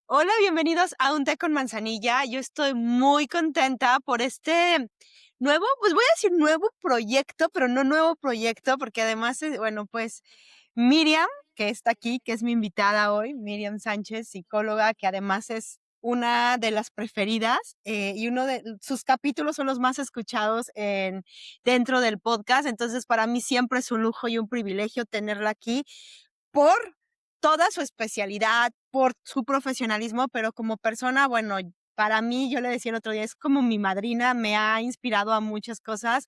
Hola, bienvenidos a Un Té con Manzanilla. Yo estoy muy contenta por este nuevo, pues voy a decir nuevo proyecto, pero no nuevo proyecto, porque además, bueno, pues Miriam, que está aquí, que es mi invitada hoy, Miriam Sánchez, psicóloga, que además es una de las preferidas y uno de sus capítulos son los más escuchados dentro del podcast. Entonces, para mí siempre es un lujo y un privilegio tenerla aquí por toda su especialidad, por su profesionalismo, pero como persona, bueno, para mí, yo le decía el otro día, es como mi madrina, me ha inspirado a muchas cosas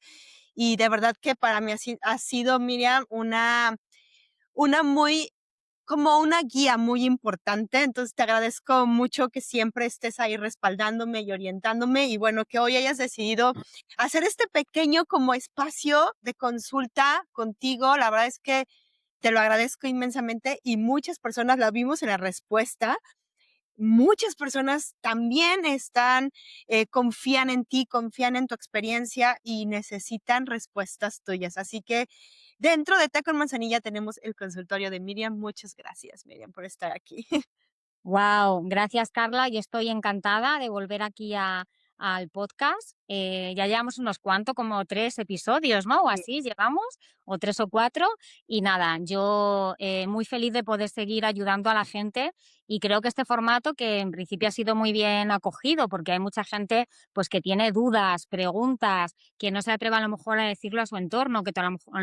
y de verdad que para mí ha sido, Miriam, una muy, como una guía muy importante. Entonces te agradezco mucho que siempre estés ahí respaldándome y orientándome y bueno, que hoy hayas decidido hacer este pequeño como espacio de consulta contigo. La verdad es que te lo agradezco inmensamente y muchas personas la vimos en la respuesta. Muchas personas también confían en ti, confían en tu experiencia y necesitan respuestas tuyas. Así que dentro de Té con Manzanilla tenemos el consultorio de Miriam. Muchas gracias, Miriam, por estar aquí. Wow, gracias Carla, yo estoy encantada de volver aquí al podcast. Ya llevamos unos cuantos, como 3 episodios, ¿no? O así llevamos, o 3 o 4. Y nada, yo muy feliz de poder seguir ayudando a la gente y creo que este formato que en principio ha sido muy bien acogido porque hay mucha gente pues que tiene dudas, preguntas, que no se atreve a lo mejor a decirlo a su entorno, que a lo mejor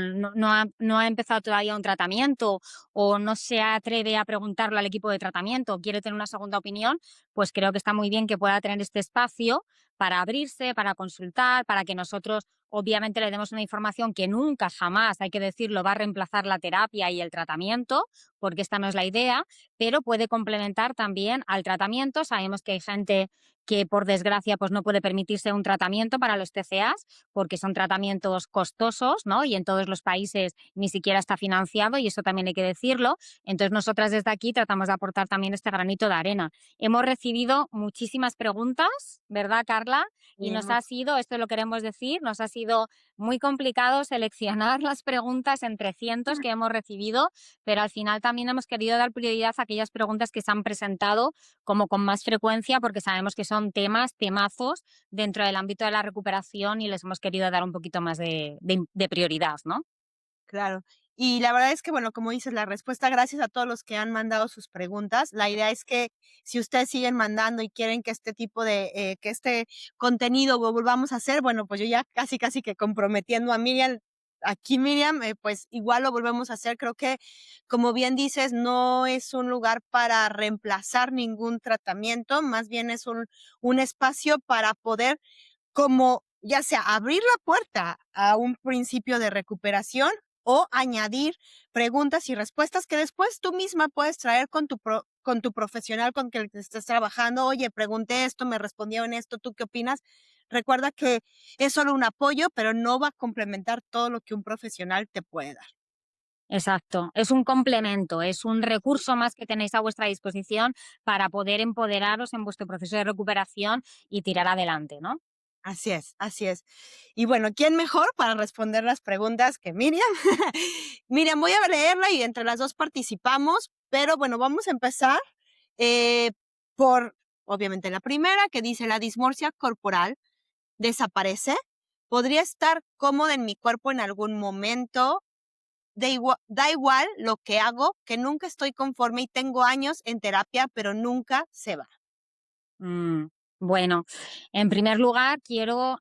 no ha empezado todavía un tratamiento o no se atreve a preguntarlo al equipo de tratamiento, quiere tener una segunda opinión, pues creo que está muy bien que pueda tener este espacio para abrirse, para consultar, para que nosotros obviamente le demos una información que nunca, jamás, hay que decirlo, va a reemplazar la terapia y el tratamiento, porque esta no es la idea, pero puede complementar también al tratamiento. Sabemos que hay gente que por desgracia pues no puede permitirse un tratamiento para los TCAs porque son tratamientos costosos, ¿no? Y en todos los países ni siquiera está financiado y eso también hay que decirlo. Entonces nosotras desde aquí tratamos de aportar también este granito de arena. Hemos recibido muchísimas preguntas, ¿verdad, Carla? Y Sí, nos ha sido, esto lo queremos decir, nos ha sido muy complicado seleccionar las preguntas entre cientos que hemos recibido, pero al final también hemos querido dar prioridad a aquellas preguntas que se han presentado como con más frecuencia porque sabemos que son temazos dentro del ámbito de la recuperación y les hemos querido dar un poquito más de prioridad, ¿no? claro. Y la verdad es que, bueno, como dices, la respuesta, gracias a todos los que han mandado sus preguntas. La idea es que si ustedes siguen mandando y quieren que este tipo que este contenido lo volvamos a hacer, bueno, pues yo ya casi, casi que comprometiendo a Miriam, aquí Miriam, pues igual lo volvemos a hacer. Creo que, como bien dices, no es un lugar para reemplazar ningún tratamiento, más bien es un espacio para poder como ya sea abrir la puerta a un principio de recuperación o añadir preguntas y respuestas que después tú misma puedes traer con tu profesional con que estés trabajando. Oye, pregunté esto, me respondieron esto, ¿tú qué opinas? Recuerda que es solo un apoyo, pero no va a complementar todo lo que un profesional te puede dar. Exacto, es un complemento, es un recurso más que tenéis a vuestra disposición para poder empoderaros en vuestro proceso de recuperación y tirar adelante, ¿no? Así es, así es. Y bueno, ¿quién mejor para responder las preguntas que Miriam? Miriam, voy a leerla y entre las dos participamos, pero bueno, vamos a empezar eh, por, obviamente, la primera que dice, la dismorfia corporal desaparece. ¿Podría estar cómoda en mi cuerpo en algún momento? Da igual lo que hago, que nunca estoy conforme y tengo años en terapia, pero nunca se va. Mm, Bueno, en primer lugar, quiero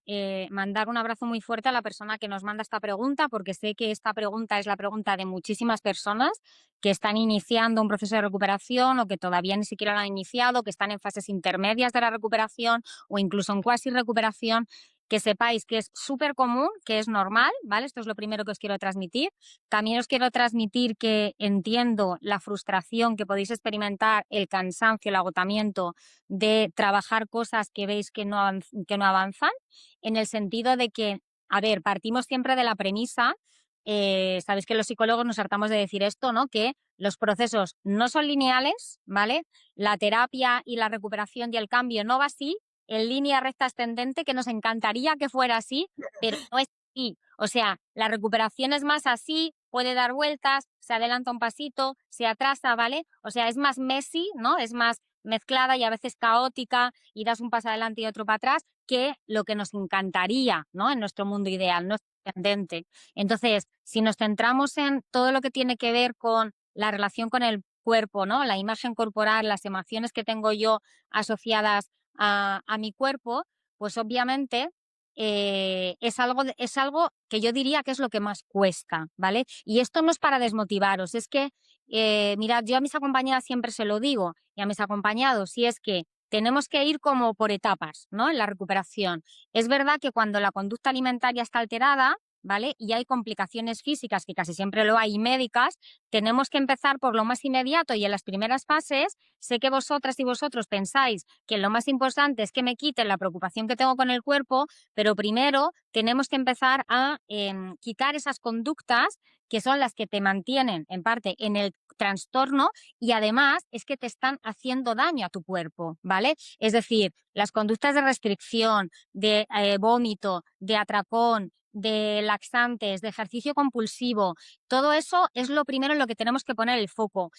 mandar un abrazo muy fuerte a la persona que nos manda esta pregunta, porque sé que esta pregunta es la pregunta de muchísimas personas que están iniciando un proceso de recuperación o que todavía ni siquiera lo han iniciado, que están en fases intermedias de la recuperación o incluso en cuasi recuperación. Que sepáis que es súper común, que es normal, ¿vale? Esto es lo primero que os quiero transmitir. También os quiero transmitir que entiendo la frustración que podéis experimentar, el cansancio, el agotamiento de trabajar cosas que veis que no avanzan, en el sentido de que, a ver, partimos siempre de la premisa, sabéis que los psicólogos nos hartamos de decir esto, ¿no? Que los procesos no son lineales, ¿vale? La terapia y la recuperación y el cambio no va así, en línea recta ascendente, que nos encantaría que fuera así, pero no es así. O sea, la recuperación es más así, puede dar vueltas, se adelanta un pasito, se atrasa, ¿vale? O sea, es más messy, ¿no? Es más mezclada y a veces caótica, y das un paso adelante y otro para atrás, que lo que nos encantaría, ¿no? En nuestro mundo ideal, no es tendente. Entonces, si nos centramos en todo lo que tiene que ver con la relación con el cuerpo, ¿no? La imagen corporal, las emociones que tengo yo asociadas a mi cuerpo, pues obviamente es algo que yo diría que es lo que más cuesta, ¿vale? Y esto no es para desmotivaros, es que, mirad, yo a mis acompañadas siempre se lo digo, y a mis acompañados, y es que tenemos que ir como por etapas, ¿no? En la recuperación. Es verdad que cuando la conducta alimentaria está alterada, ¿vale? Y hay complicaciones físicas, que casi siempre lo hay, y médicas, tenemos que empezar por lo más inmediato y en las primeras fases. Sé que vosotras y vosotros pensáis que lo más importante es que me quiten la preocupación que tengo con el cuerpo, pero primero tenemos que empezar a quitar esas conductas que son las que te mantienen en parte en el trastorno y además es que te están haciendo daño a tu cuerpo, ¿vale? Es decir, las conductas de restricción, de vómito, de atracón, de laxantes, de ejercicio compulsivo, todo eso es lo primero en lo que tenemos que poner el foco.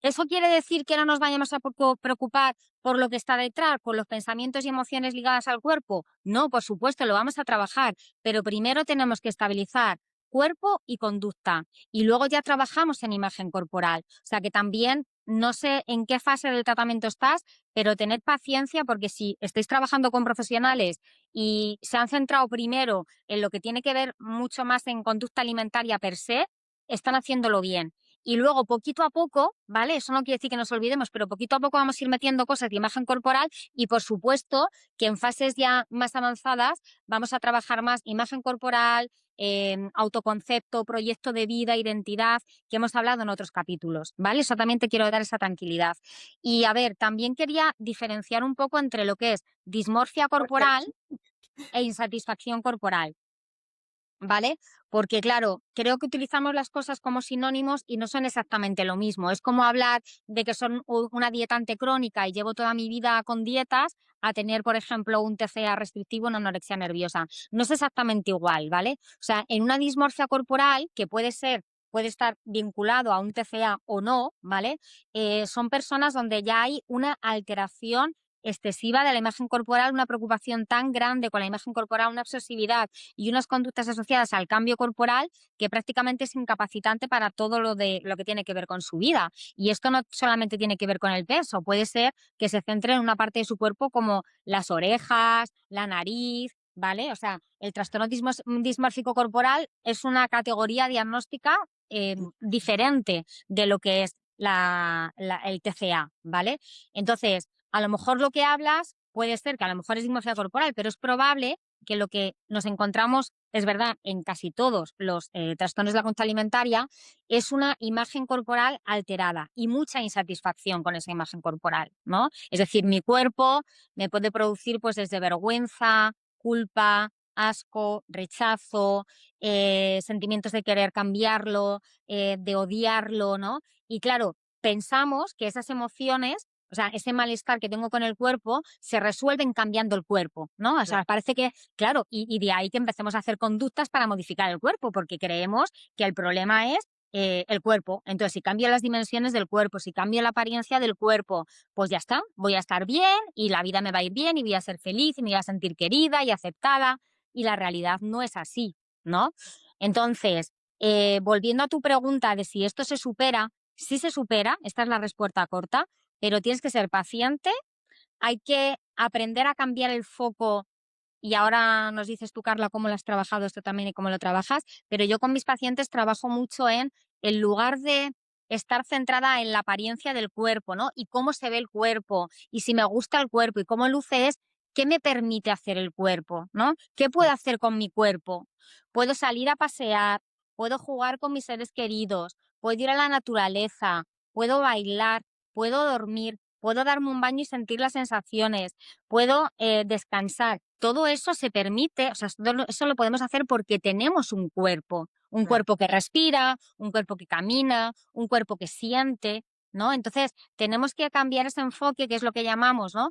¿Eso quiere decir que no nos vayamos a preocupar por lo que está detrás, por los pensamientos y emociones ligadas al cuerpo? No, por supuesto, lo vamos a trabajar, pero primero tenemos que estabilizar cuerpo y conducta y luego ya trabajamos en imagen corporal. O sea que también no sé en qué fase del tratamiento estás, pero tened paciencia porque si estáis trabajando con profesionales y se han centrado primero en lo que tiene que ver mucho más en conducta alimentaria per se, están haciéndolo bien. Y luego, poquito a poco, ¿vale? Eso no quiere decir que nos olvidemos, pero poquito a poco vamos a ir metiendo cosas de imagen corporal y, por supuesto, que en fases ya más avanzadas vamos a trabajar más imagen corporal, autoconcepto, proyecto de vida, identidad, que hemos hablado en otros capítulos, ¿vale? Eso también te quiero dar esa tranquilidad. Y, a ver, también quería diferenciar un poco entre lo que es dismorfia corporal e insatisfacción corporal. ¿Vale? Porque, claro, creo que utilizamos las cosas como sinónimos y no son exactamente lo mismo. Es como hablar de que son una dietante crónica y llevo toda mi vida con dietas a tener, por ejemplo, un TCA restrictivo, una anorexia nerviosa. No es exactamente igual, ¿vale? O sea, en una dismorfia corporal, que puede estar vinculado a un TCA o no, ¿vale? Son personas donde ya hay una alteración excesiva de la imagen corporal, una preocupación tan grande con la imagen corporal, una obsesividad y unas conductas asociadas al cambio corporal que prácticamente es incapacitante para todo lo que tiene que ver con su vida. Y esto no solamente tiene que ver con el peso, puede ser que se centre en una parte de su cuerpo como las orejas, la nariz, ¿vale? O sea, el trastorno dismórfico corporal es una categoría diagnóstica diferente de lo que es el TCA, ¿vale? Entonces, a lo mejor lo que hablas puede ser que a lo mejor es dismorfia corporal, pero es probable que lo que nos encontramos, es verdad, en casi todos los trastornos de la conducta alimentaria, es una imagen corporal alterada y mucha insatisfacción con esa imagen corporal, ¿no? Es decir, mi cuerpo me puede producir pues desde vergüenza, culpa, asco, rechazo, sentimientos de querer cambiarlo, de odiarlo, ¿no? Y claro, pensamos que esas emociones, o sea, ese malestar que tengo con el cuerpo, se resuelven cambiando el cuerpo, ¿no? O sea, parece que, claro, y de ahí que empecemos a hacer conductas para modificar el cuerpo, porque creemos que el problema es el cuerpo. Entonces, si cambio las dimensiones del cuerpo, si cambio la apariencia del cuerpo, pues ya está, voy a estar bien y la vida me va a ir bien y voy a ser feliz y me voy a sentir querida y aceptada. Y la realidad no es así, ¿no? Entonces, volviendo a tu pregunta de si esto se supera, sí se supera, esta es la respuesta corta, pero tienes que ser paciente, hay que aprender a cambiar el foco y ahora nos dices tú, Carla, cómo lo has trabajado esto también y cómo lo trabajas, pero yo con mis pacientes trabajo mucho en lugar de estar centrada en la apariencia del cuerpo, ¿no? Y cómo se ve el cuerpo, y si me gusta el cuerpo y cómo luce es, ¿qué me permite hacer el cuerpo, ¿no? ¿Qué puedo hacer con mi cuerpo? Puedo salir a pasear, puedo jugar con mis seres queridos, puedo ir a la naturaleza, puedo bailar, puedo dormir, puedo darme un baño y sentir las sensaciones, puedo descansar. Todo eso se permite, o sea, eso lo podemos hacer porque tenemos un cuerpo que respira, un cuerpo que camina, un cuerpo que siente, ¿no? Entonces, tenemos que cambiar ese enfoque, que es lo que llamamos, ¿no?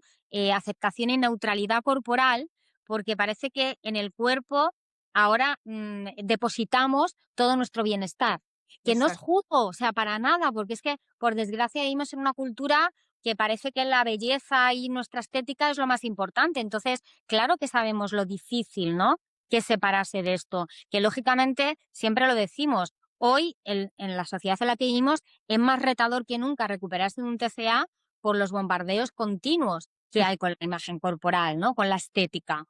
Aceptación y neutralidad corporal, porque parece que en el cuerpo ahora depositamos todo nuestro bienestar. Que no es Exacto. justo, o sea, para nada, porque es que, por desgracia, vivimos en una cultura que parece que la belleza y nuestra estética es lo más importante. Entonces, claro que sabemos lo difícil, ¿no? Que es separarse de esto, que lógicamente siempre lo decimos. Hoy, en la sociedad en la que vivimos, es más retador que nunca recuperarse de un TCA por los bombardeos continuos que hay con la imagen corporal, ¿no? Con la estética.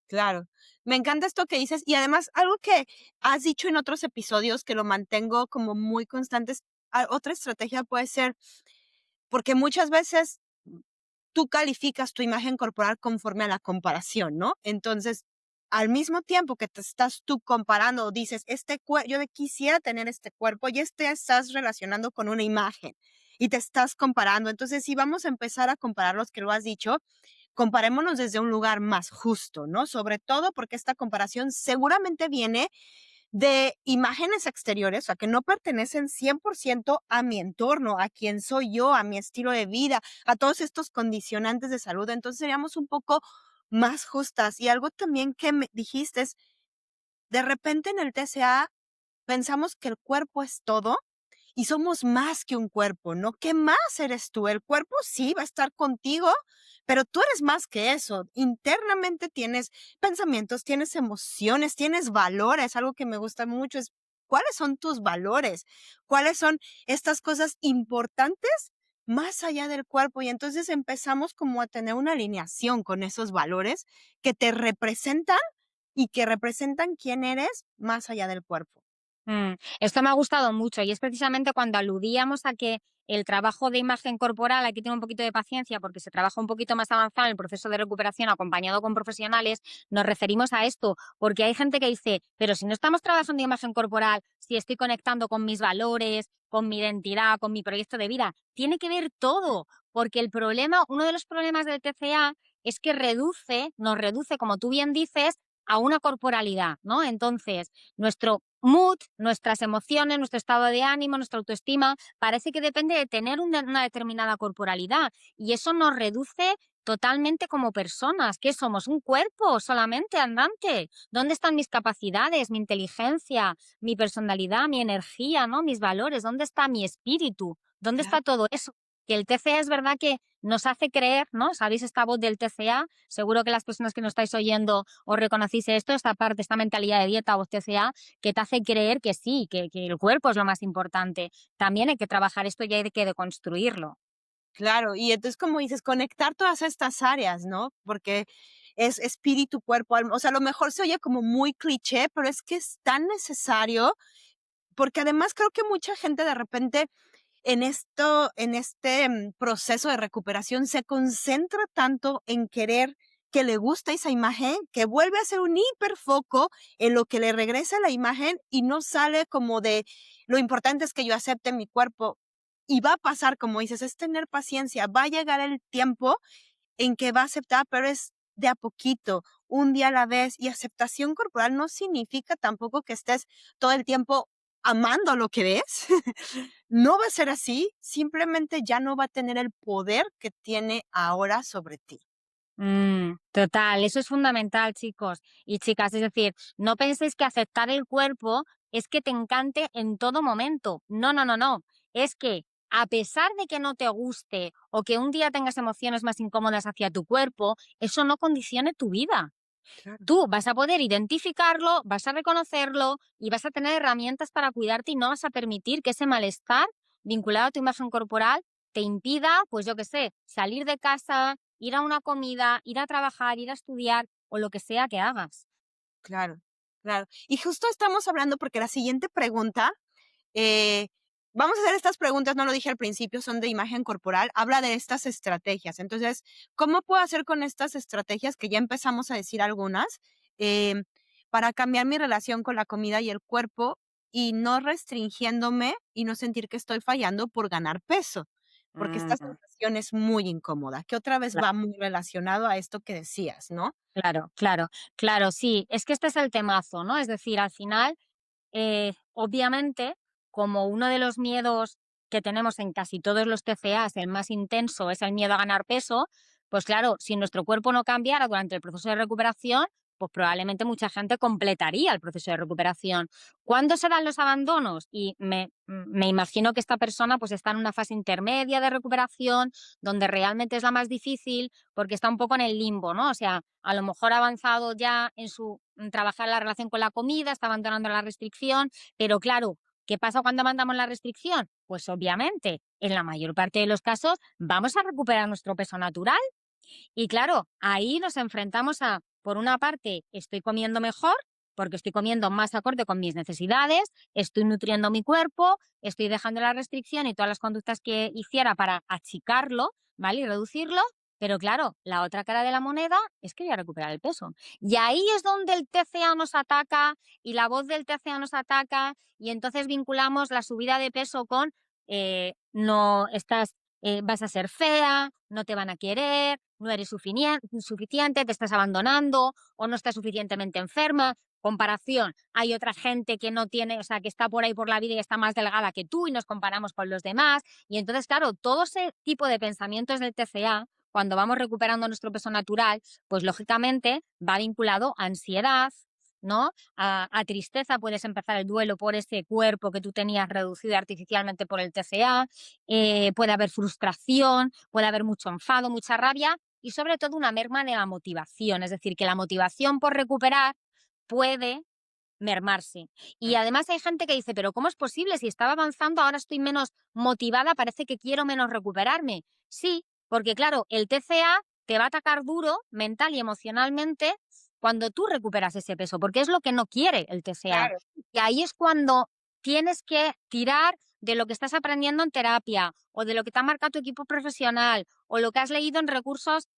Claro. Me encanta esto que dices y además algo que has dicho en otros episodios que lo mantengo como muy constante es, otra estrategia puede ser, porque muchas veces tú calificas tu imagen corporal conforme a la comparación, ¿no? Entonces, al mismo tiempo que te estás tú comparando, dices, yo quisiera tener este cuerpo y estás relacionando con una imagen y te estás comparando. Entonces, si vamos a empezar a comparar los que lo has dicho, comparémonos desde un lugar más justo, ¿no? Sobre todo porque esta comparación seguramente viene de imágenes exteriores, o sea, que no pertenecen 100% a mi entorno, a quién soy yo, a mi estilo de vida, a todos estos condicionantes de salud. Entonces seríamos un poco más justas. Y algo también que me dijiste es, de repente en el TCA pensamos que el cuerpo es todo y somos más que un cuerpo, ¿no? ¿Qué más eres tú? El cuerpo sí va a estar contigo, pero tú eres más que eso. Internamente tienes pensamientos, tienes emociones, tienes valores. Algo que me gusta mucho es, ¿cuáles son tus valores? ¿Cuáles son estas cosas importantes más allá del cuerpo? Y entonces empezamos como a tener una alineación con esos valores que te representan y que representan quién eres más allá del cuerpo. Esto me ha gustado mucho y es precisamente cuando aludíamos a que el trabajo de imagen corporal hay que tener un poquito de paciencia porque se trabaja un poquito más avanzado en el proceso de recuperación acompañado con profesionales, nos referimos a esto, porque hay gente que dice, pero si no estamos trabajando imagen corporal, si estoy conectando con mis valores, con mi identidad, con mi proyecto de vida, tiene que ver todo, porque el problema, uno de los problemas del TCA es que nos reduce, como tú bien dices, a una corporalidad, ¿no? Entonces, nuestro mood, nuestras emociones, nuestro estado de ánimo, nuestra autoestima, parece que depende de tener una determinada corporalidad y eso nos reduce totalmente como personas. ¿Qué somos? ¿Un cuerpo solamente andante? ¿Dónde están mis capacidades, mi inteligencia, mi personalidad, mi energía, ¿no? Mis valores? ¿Dónde está mi espíritu? ¿Dónde está todo eso? Que el TCA es verdad que nos hace creer, ¿no? ¿Sabéis esta voz del TCA? Seguro que las personas que nos estáis oyendo os reconocéis esto, esta parte, esta mentalidad de dieta o TCA, que te hace creer que sí, que el cuerpo es lo más importante. También hay que trabajar esto y hay que deconstruirlo. Claro, y entonces, como dices, conectar todas estas áreas, ¿no? Porque es espíritu, cuerpo, alma. O sea, a lo mejor se oye como muy cliché, pero es que es tan necesario, porque además creo que mucha gente de repente en este proceso de recuperación se concentra tanto en querer que le gusta esa imagen, que vuelve a ser un hiperfoco en lo que le regresa la imagen y no sale como de lo importante es que yo acepte mi cuerpo. Y va a pasar, como dices, es tener paciencia, va a llegar el tiempo en que va a aceptar, pero es de a poquito, un día a la vez. Y aceptación corporal no significa tampoco que estés todo el tiempo amando lo que ves. No va a ser así, simplemente ya no va a tener el poder que tiene ahora sobre ti. Total, eso es fundamental, chicos y chicas. Es decir, no penséis que aceptar el cuerpo es que te encante en todo momento. No, no, no, no. Es que a pesar de que no te guste o que un día tengas emociones más incómodas hacia tu cuerpo, eso no condicione tu vida. Claro. Tú vas a poder identificarlo, vas a reconocerlo y vas a tener herramientas para cuidarte y no vas a permitir que ese malestar vinculado a tu imagen corporal te impida, pues yo qué sé, salir de casa, ir a una comida, ir a trabajar, ir a estudiar o lo que sea que hagas. Claro, claro. Y justo estamos hablando porque la siguiente pregunta, eh, vamos a hacer estas preguntas, no lo dije al principio, son de imagen corporal, habla de estas estrategias. Entonces, ¿cómo puedo hacer con estas estrategias que ya empezamos a decir algunas, em, para cambiar mi relación con la comida y el cuerpo y no restringiéndome y no sentir que estoy fallando por ganar peso? Porque esta Mm, sensación es muy incómoda, que otra vez va muy relacionado a esto que decías, ¿no? claro, claro, claro, sí. Es que este es el temazo, ¿no? Es decir, al final obviamente, como uno de los miedos que tenemos en casi todos los TCAs, el más intenso es el miedo a ganar peso, pues claro, si nuestro cuerpo no cambiara durante el proceso de recuperación, pues probablemente mucha gente completaría el proceso de recuperación. ¿Cuándo se dan los abandonos? Y me imagino que esta persona pues está en una fase intermedia de recuperación, donde realmente es la más difícil, porque está un poco en el limbo, ¿no? O sea, a lo mejor ha avanzado ya en su trabajar la relación con la comida, está abandonando la restricción, pero claro, ¿qué pasa cuando abandonamos la restricción? Pues obviamente, en la mayor parte de los casos, vamos a recuperar nuestro peso natural. Y claro, ahí nos enfrentamos a, por una parte, estoy comiendo mejor, porque estoy comiendo más acorde con mis necesidades, estoy nutriendo mi cuerpo, estoy dejando la restricción y todas las conductas que hiciera para achicarlo, ¿vale? Y reducirlo. Pero claro, la otra cara de la moneda es que voy a recuperar el peso. Y ahí es donde el TCA nos ataca y la voz del TCA nos ataca y entonces vinculamos la subida de peso con no estás vas a ser fea, no te van a querer, no eres suficiente, te estás abandonando o no estás suficientemente enferma. Comparación, hay otra gente que no tiene, o sea, que está por ahí por la vida y está más delgada que tú y nos comparamos con los demás. Y entonces, claro, todo ese tipo de pensamientos del TCA, cuando vamos recuperando nuestro peso natural, pues lógicamente va vinculado a ansiedad, ¿no? A tristeza, puedes empezar el duelo por ese cuerpo que tú tenías reducido artificialmente por el TCA, puede haber frustración, puede haber mucho enfado, mucha rabia y sobre todo una merma de la motivación, es decir, que la motivación por recuperar puede mermarse. Y además hay gente que dice, pero ¿cómo es posible? Si estaba avanzando, ahora estoy menos motivada, parece que quiero menos recuperarme. Sí, porque claro, el TCA te va a atacar duro mental y emocionalmente cuando tú recuperas ese peso, porque es lo que no quiere el TCA. Claro. Y ahí es cuando tienes que tirar de lo que estás aprendiendo en terapia o de lo que te ha marcado tu equipo profesional o lo que has leído en recursos,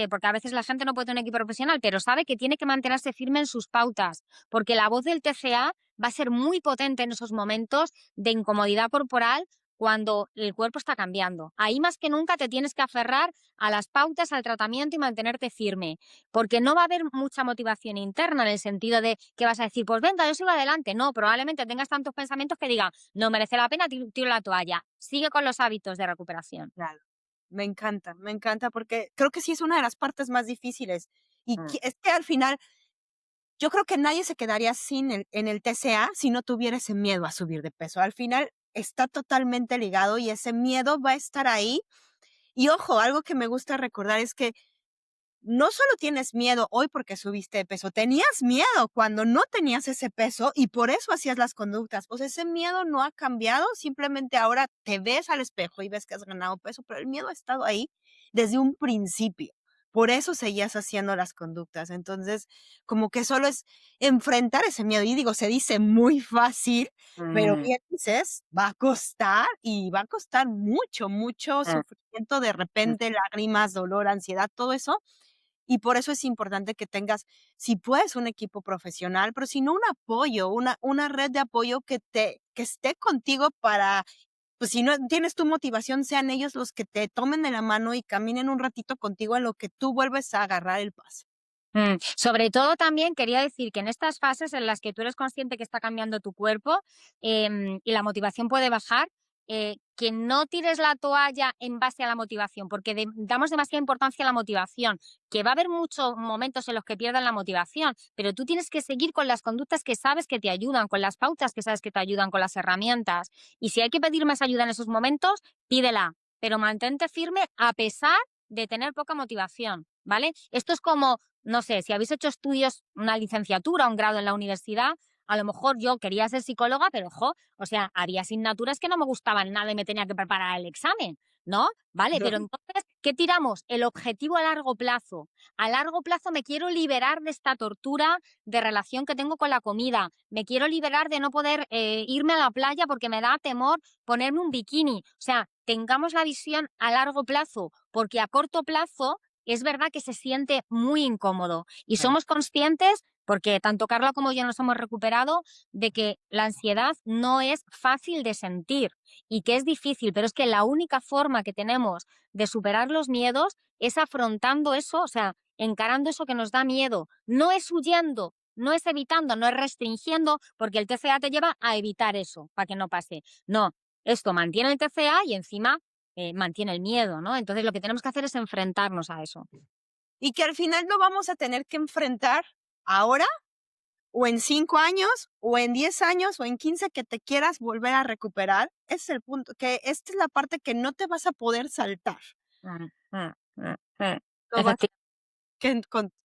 porque a veces la gente no puede tener un equipo profesional, pero sabe que tiene que mantenerse firme en sus pautas, porque la voz del TCA va a ser muy potente en esos momentos de incomodidad corporal cuando el cuerpo está cambiando. Ahí más que nunca te tienes que aferrar a las pautas, al tratamiento y mantenerte firme, porque no va a haber mucha motivación interna en el sentido de que vas a decir, pues venga, yo sigo adelante. No, probablemente tengas tantos pensamientos que digan, no merece la pena, tiro la toalla. Sigue con los hábitos de recuperación. Claro. Me encanta porque creo que sí es una de las partes más difíciles. Y es que al final yo creo que nadie se quedaría sin en el TCA si no tuviera ese miedo a subir de peso. Al final está totalmente ligado y ese miedo va a estar ahí. Y ojo, algo que me gusta recordar es que no solo tienes miedo hoy porque subiste de peso, tenías miedo cuando no tenías ese peso y por eso hacías las conductas. O sea, ese miedo no ha cambiado, simplemente ahora te ves al espejo y ves que has ganado peso, pero el miedo ha estado ahí desde un principio. Por eso seguías haciendo las conductas. Entonces, como que solo es enfrentar ese miedo. Y digo, se dice muy fácil, pero bien dices, va a costar y va a costar mucho, mucho sufrimiento, de repente lágrimas, dolor, ansiedad, todo eso, y por eso es importante que tengas, si puedes, un equipo profesional, pero si no, un apoyo, una red de apoyo que esté contigo para, pues si no tienes tu motivación, sean ellos los que te tomen de la mano y caminen un ratito contigo en lo que tú vuelves a agarrar el paso. Sobre todo también quería decir que en estas fases en las que tú eres consciente que está cambiando tu cuerpo y la motivación puede bajar, que no tires la toalla en base a la motivación, porque damos demasiada importancia a la motivación, que va a haber muchos momentos en los que pierdan la motivación, pero tú tienes que seguir con las conductas que sabes que te ayudan, con las pautas que sabes que te ayudan, con las herramientas. Y si hay que pedir más ayuda en esos momentos, pídela, pero mantente firme a pesar de tener poca motivación, ¿vale? Esto es como, no sé, si habéis hecho estudios, una licenciatura, un grado en la universidad, a lo mejor yo quería ser psicóloga, pero ojo, o sea, había asignaturas que no me gustaban nada y me tenía que preparar el examen, ¿no? Vale, pero entonces, ¿qué tiramos? El objetivo a largo plazo. A largo plazo me quiero liberar de esta tortura de relación que tengo con la comida. Me quiero liberar de no poder irme a la playa porque me da temor ponerme un bikini. O sea, tengamos la visión a largo plazo, porque a corto plazo es verdad que se siente muy incómodo y somos conscientes, porque tanto Carla como yo nos hemos recuperado, de que la ansiedad no es fácil de sentir y que es difícil, pero es que la única forma que tenemos de superar los miedos es afrontando eso, o sea, encarando eso que nos da miedo. No es huyendo, no es evitando, no es restringiendo, porque el TCA te lleva a evitar eso, para que no pase. No, esto mantiene el TCA y encima mantiene el miedo, ¿no? Entonces lo que tenemos que hacer es enfrentarnos a eso. Y que al final no vamos a tener que enfrentar ahora, o en 5 años, o en 10 años, o en 15 que te quieras volver a recuperar. Ese es el punto, que esta es la parte que no te vas a poder saltar. Mm, mm, mm, mm. Lo vas Efecti- que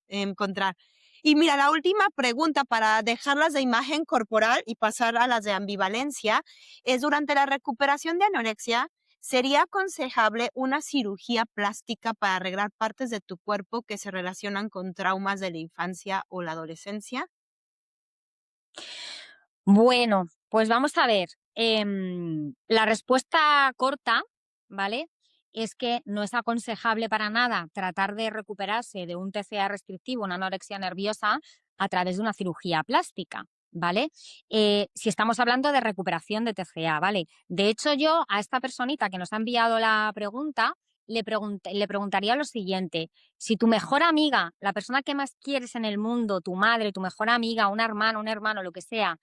encontrar. Y mira, la última pregunta para dejarlas de imagen corporal y pasar a las de ambivalencia es: durante la recuperación de anorexia, ¿sería aconsejable una cirugía plástica para arreglar partes de tu cuerpo que se relacionan con traumas de la infancia o la adolescencia? Bueno, pues vamos a ver. La respuesta corta, ¿vale? Es que no es aconsejable para nada tratar de recuperarse de un TCA restrictivo, una anorexia nerviosa, a través de una cirugía plástica, ¿vale? Si estamos hablando de recuperación de TCA, ¿vale? De hecho, yo a esta personita que nos ha enviado la pregunta, le preguntaría lo siguiente: si tu mejor amiga, la persona que más quieres en el mundo, tu madre, tu mejor amiga, una hermana, un hermano, lo que sea,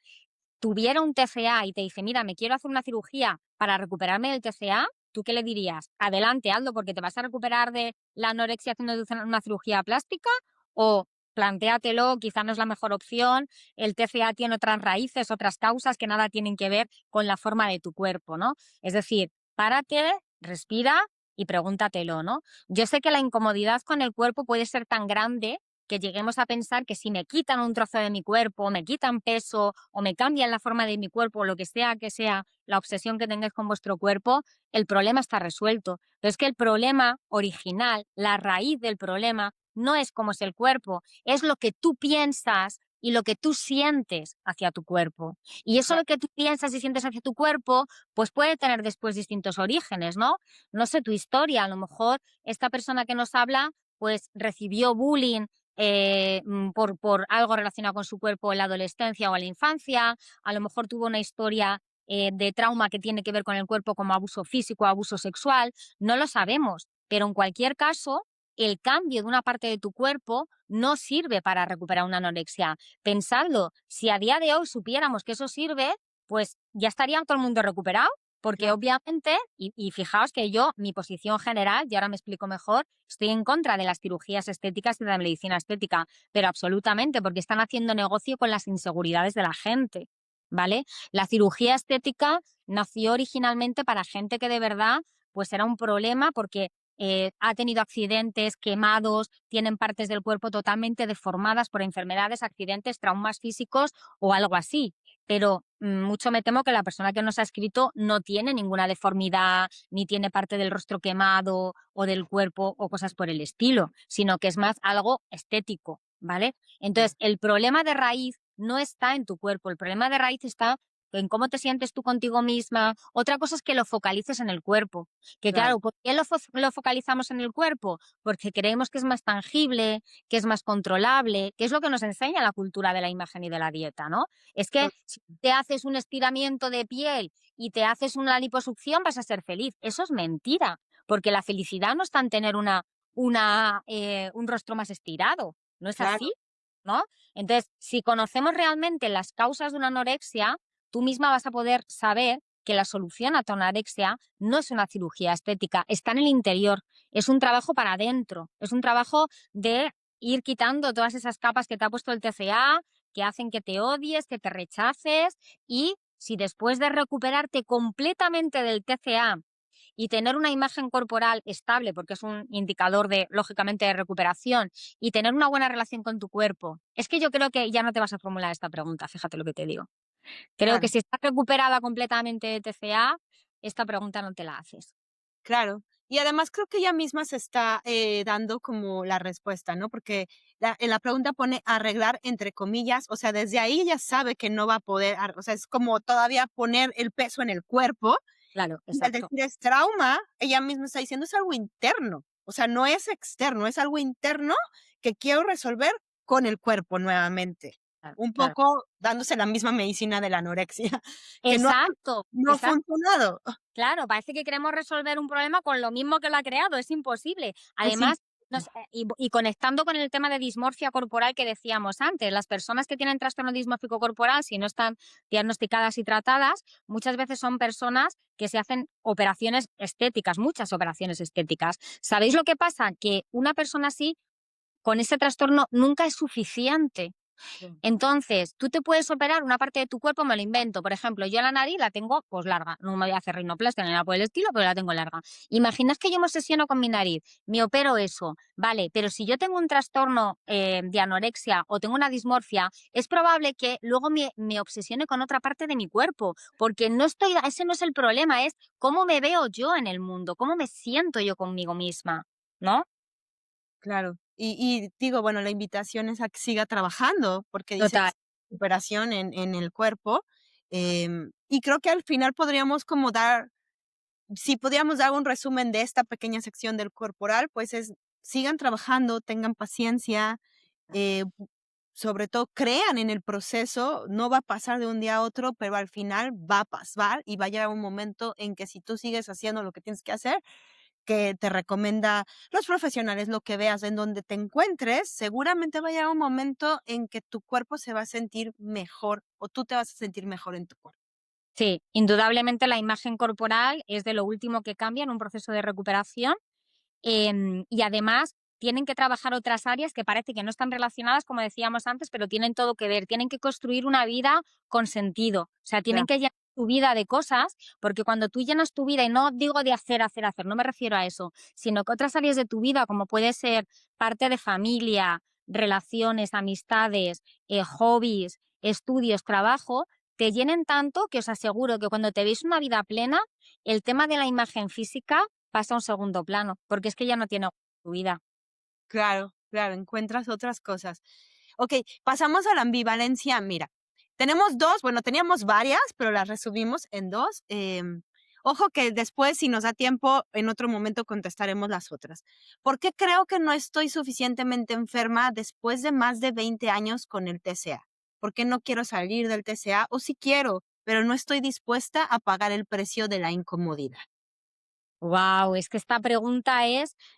tuviera un TCA y te dice, mira, me quiero hacer una cirugía para recuperarme del TCA, ¿tú qué le dirías? Adelante, hazlo, porque te vas a recuperar de la anorexia haciendo una cirugía plástica, o plantéatelo, quizá no es la mejor opción, el TCA tiene otras raíces, otras causas que nada tienen que ver con la forma de tu cuerpo, ¿no? Es decir, párate, respira y pregúntatelo, ¿no? Yo sé que la incomodidad con el cuerpo puede ser tan grande que lleguemos a pensar que si me quitan un trozo de mi cuerpo, o me quitan peso, o me cambian la forma de mi cuerpo, o lo que sea la obsesión que tengáis con vuestro cuerpo, el problema está resuelto. Pero es que el problema original, la raíz del problema, no es cómo es el cuerpo, es lo que tú piensas y lo que tú sientes hacia tu cuerpo. Y eso lo que tú piensas y sientes hacia tu cuerpo, pues puede tener después distintos orígenes, ¿no? No sé tu historia, a lo mejor esta persona que nos habla pues recibió bullying por algo relacionado con su cuerpo en la adolescencia o en la infancia, a lo mejor tuvo una historia de trauma que tiene que ver con el cuerpo, como abuso físico, abuso sexual, no lo sabemos, pero en cualquier caso, el cambio de una parte de tu cuerpo no sirve para recuperar una anorexia. Pensadlo, si a día de hoy supiéramos que eso sirve, pues ya estaría todo el mundo recuperado. Porque Claro. obviamente, y fijaos que yo, mi posición general, y ahora me explico mejor, estoy en contra de las cirugías estéticas y de la medicina estética, pero absolutamente, porque están haciendo negocio con las inseguridades de la gente, ¿vale? La cirugía estética nació originalmente para gente que de verdad, pues era un problema porque ha tenido accidentes, quemados, tienen partes del cuerpo totalmente deformadas por enfermedades, accidentes, traumas físicos o algo así. Pero mucho me temo que la persona que nos ha escrito no tiene ninguna deformidad, ni tiene parte del rostro quemado o del cuerpo o cosas por el estilo, sino que es más algo estético, ¿vale? Entonces, el problema de raíz no está en tu cuerpo, el problema de raíz está en cómo te sientes tú contigo misma. Otra cosa es que lo focalices en el cuerpo. Que Claro. claro, ¿por qué lo focalizamos en el cuerpo? Porque creemos que es más tangible, que es más controlable, que es lo que nos enseña la cultura de la imagen y de la dieta, ¿no? Es que si te haces un estiramiento de piel y te haces una liposucción, vas a ser feliz. Eso es mentira, porque la felicidad no está en tener un rostro más estirado. No es Claro. así, ¿no? Entonces, si conocemos realmente las causas de una anorexia, tú misma vas a poder saber que la solución a tu anorexia no es una cirugía estética, está en el interior, es un trabajo para adentro, es un trabajo de ir quitando todas esas capas que te ha puesto el TCA, que hacen que te odies, que te rechaces, y si después de recuperarte completamente del TCA y tener una imagen corporal estable, porque es un indicador de, lógicamente, de recuperación, y tener una buena relación con tu cuerpo, es que yo creo que ya no te vas a formular esta pregunta, fíjate lo que te digo. Creo que Claro. si estás recuperada completamente de TCA, esta pregunta no te la haces. Claro. Y además creo que ella misma se está, dando como la respuesta, ¿no? Porque en la pregunta pone arreglar entre comillas, o sea, desde ahí ella sabe que no va a poder, o sea, es como todavía poner el peso en el cuerpo. Claro, Y al exacto. decir es trauma, ella misma está diciendo es algo interno, o sea, no es externo, es algo interno que quiero resolver con el cuerpo nuevamente. Claro, Un claro. poco dándose la misma medicina de la anorexia, que Exacto, no ha exacto. funcionado. Claro, parece que queremos resolver un problema con lo mismo que lo ha creado, es imposible. Es Además, y conectando con el tema de dismorfia corporal que decíamos antes, las personas que tienen trastorno dismórfico corporal, si no están diagnosticadas y tratadas, muchas veces son personas que se hacen operaciones estéticas, muchas operaciones estéticas. ¿Sabéis lo que pasa? Que una persona así, con ese trastorno, nunca es suficiente. Sí. Entonces, tú te puedes operar una parte de tu cuerpo, me lo invento. Por ejemplo, yo la nariz la tengo pues larga. No me voy a hacer rinoplastia ni nada por el estilo, pero la tengo larga. Imaginas que yo me obsesiono con mi nariz, me opero eso, vale, pero si yo tengo un trastorno de anorexia o tengo una dismorfia, es probable que luego me obsesione con otra parte de mi cuerpo, porque no estoy, ese no es el problema, es cómo me veo yo en el mundo, cómo me siento yo conmigo misma, ¿no? Claro. Y digo, bueno, la invitación es a que siga trabajando, porque dices Total. recuperación en el cuerpo, y creo que al final podríamos como dar si pudiéramos dar un resumen de esta pequeña sección del corporal, pues es sigan trabajando, tengan paciencia, sobre todo crean en el proceso, no va a pasar de un día a otro, pero al final va a pasar y va a llegar un momento en que si tú sigues haciendo lo que tienes que hacer, que te recomienda los profesionales, lo que veas en donde te encuentres, seguramente va a llegar un momento en que tu cuerpo se va a sentir mejor o tú te vas a sentir mejor en tu cuerpo. Sí, indudablemente la imagen corporal es de lo último que cambia en un proceso de recuperación. Y además tienen que trabajar otras áreas que parece que no están relacionadas, como decíamos antes, pero tienen todo que ver. Tienen que construir una vida con sentido. O sea, tienen que llenar tu vida de cosas, porque cuando tú llenas tu vida, y no digo de hacer, hacer, hacer, no me refiero a eso, sino que otras áreas de tu vida, como puede ser parte de familia, relaciones, amistades, hobbies, estudios, trabajo, te llenen tanto que os aseguro que cuando te veis una vida plena, el tema de la imagen física pasa a un segundo plano, porque es que ya no tiene tu vida. Claro, claro, encuentras otras cosas. Okey, pasamos a la ambivalencia. Mira, tenemos 2, bueno, teníamos varias, pero las resumimos en 2. Ojo que después, si nos da tiempo, en otro momento contestaremos las otras. ¿Por qué creo que no estoy suficientemente enferma después de más de 20 años con el TCA? ¿Por qué no quiero salir del TCA? O sí quiero, pero no estoy dispuesta a pagar el precio de la incomodidad. Wow, es que esta pregunta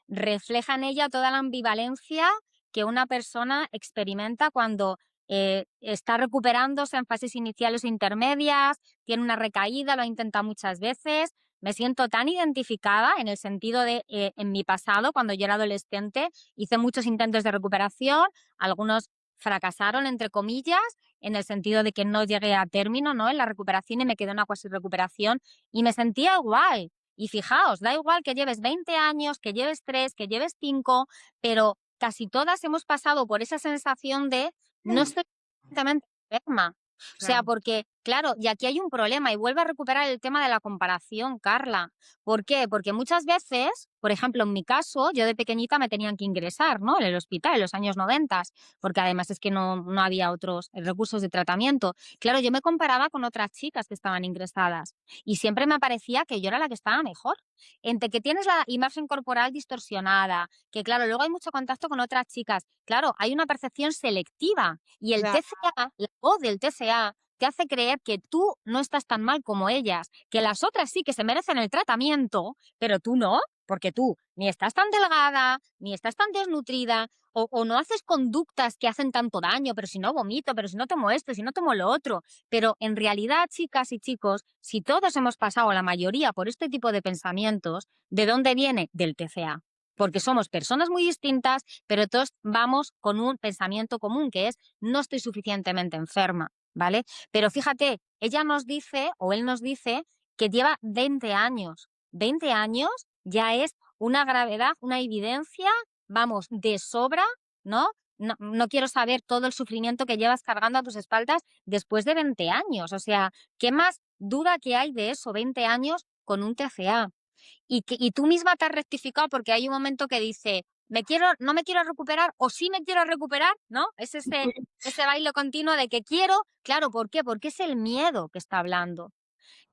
refleja en ella toda la ambivalencia que una persona experimenta cuando está recuperándose en fases iniciales o intermedias, tiene una recaída, lo ha intentado muchas veces. Me siento tan identificada en el sentido de, en mi pasado, cuando yo era adolescente, hice muchos intentos de recuperación, algunos fracasaron, entre comillas, en el sentido de que no llegué a término, ¿no? En la recuperación y me quedé en una cuasi recuperación y me sentía igual. Y fijaos, da igual que lleves 20 años, que lleves 3, que lleves 5, pero casi todas hemos pasado por esa sensación de no estoy completamente enferma. O sea, Claro. porque, claro, y aquí hay un problema y vuelve a recuperar el tema de la comparación, Carla. ¿Por qué? Porque muchas veces, por ejemplo, en mi caso, yo de pequeñita me tenían que ingresar, ¿no? En el hospital, en los años 90, porque además es que no había otros recursos de tratamiento. Claro, yo me comparaba con otras chicas que estaban ingresadas y siempre me parecía que yo era la que estaba mejor. Entre que tienes la imagen corporal distorsionada, que claro, luego hay mucho contacto con otras chicas, claro, hay una percepción selectiva y el Claro, TCA, la voz del TCA, te hace creer que tú no estás tan mal como ellas, que las otras sí que se merecen el tratamiento, pero tú no, porque tú ni estás tan delgada, ni estás tan desnutrida, o no haces conductas que hacen tanto daño, pero si no vomito, pero si no tomo esto, si no tomo lo otro. Pero en realidad, chicas y chicos, si todos hemos pasado, la mayoría, por este tipo de pensamientos, ¿de dónde viene? Del TCA. Porque somos personas muy distintas, pero todos vamos con un pensamiento común, que es no estoy suficientemente enferma, ¿vale? Pero fíjate, ella nos dice, o él nos dice, que lleva 20 años. 20 años ya es una gravedad, una evidencia, vamos, de sobra, ¿no? No quiero saber todo el sufrimiento que llevas cargando a tus espaldas después de 20 años. O sea, ¿qué más duda que hay de eso? 20 años con un TCA. Y tú misma te has rectificado porque hay un momento que dice, no me quiero recuperar o sí me quiero recuperar, ¿no? Es ese baile continuo de que quiero, claro, ¿por qué? Porque es el miedo que está hablando.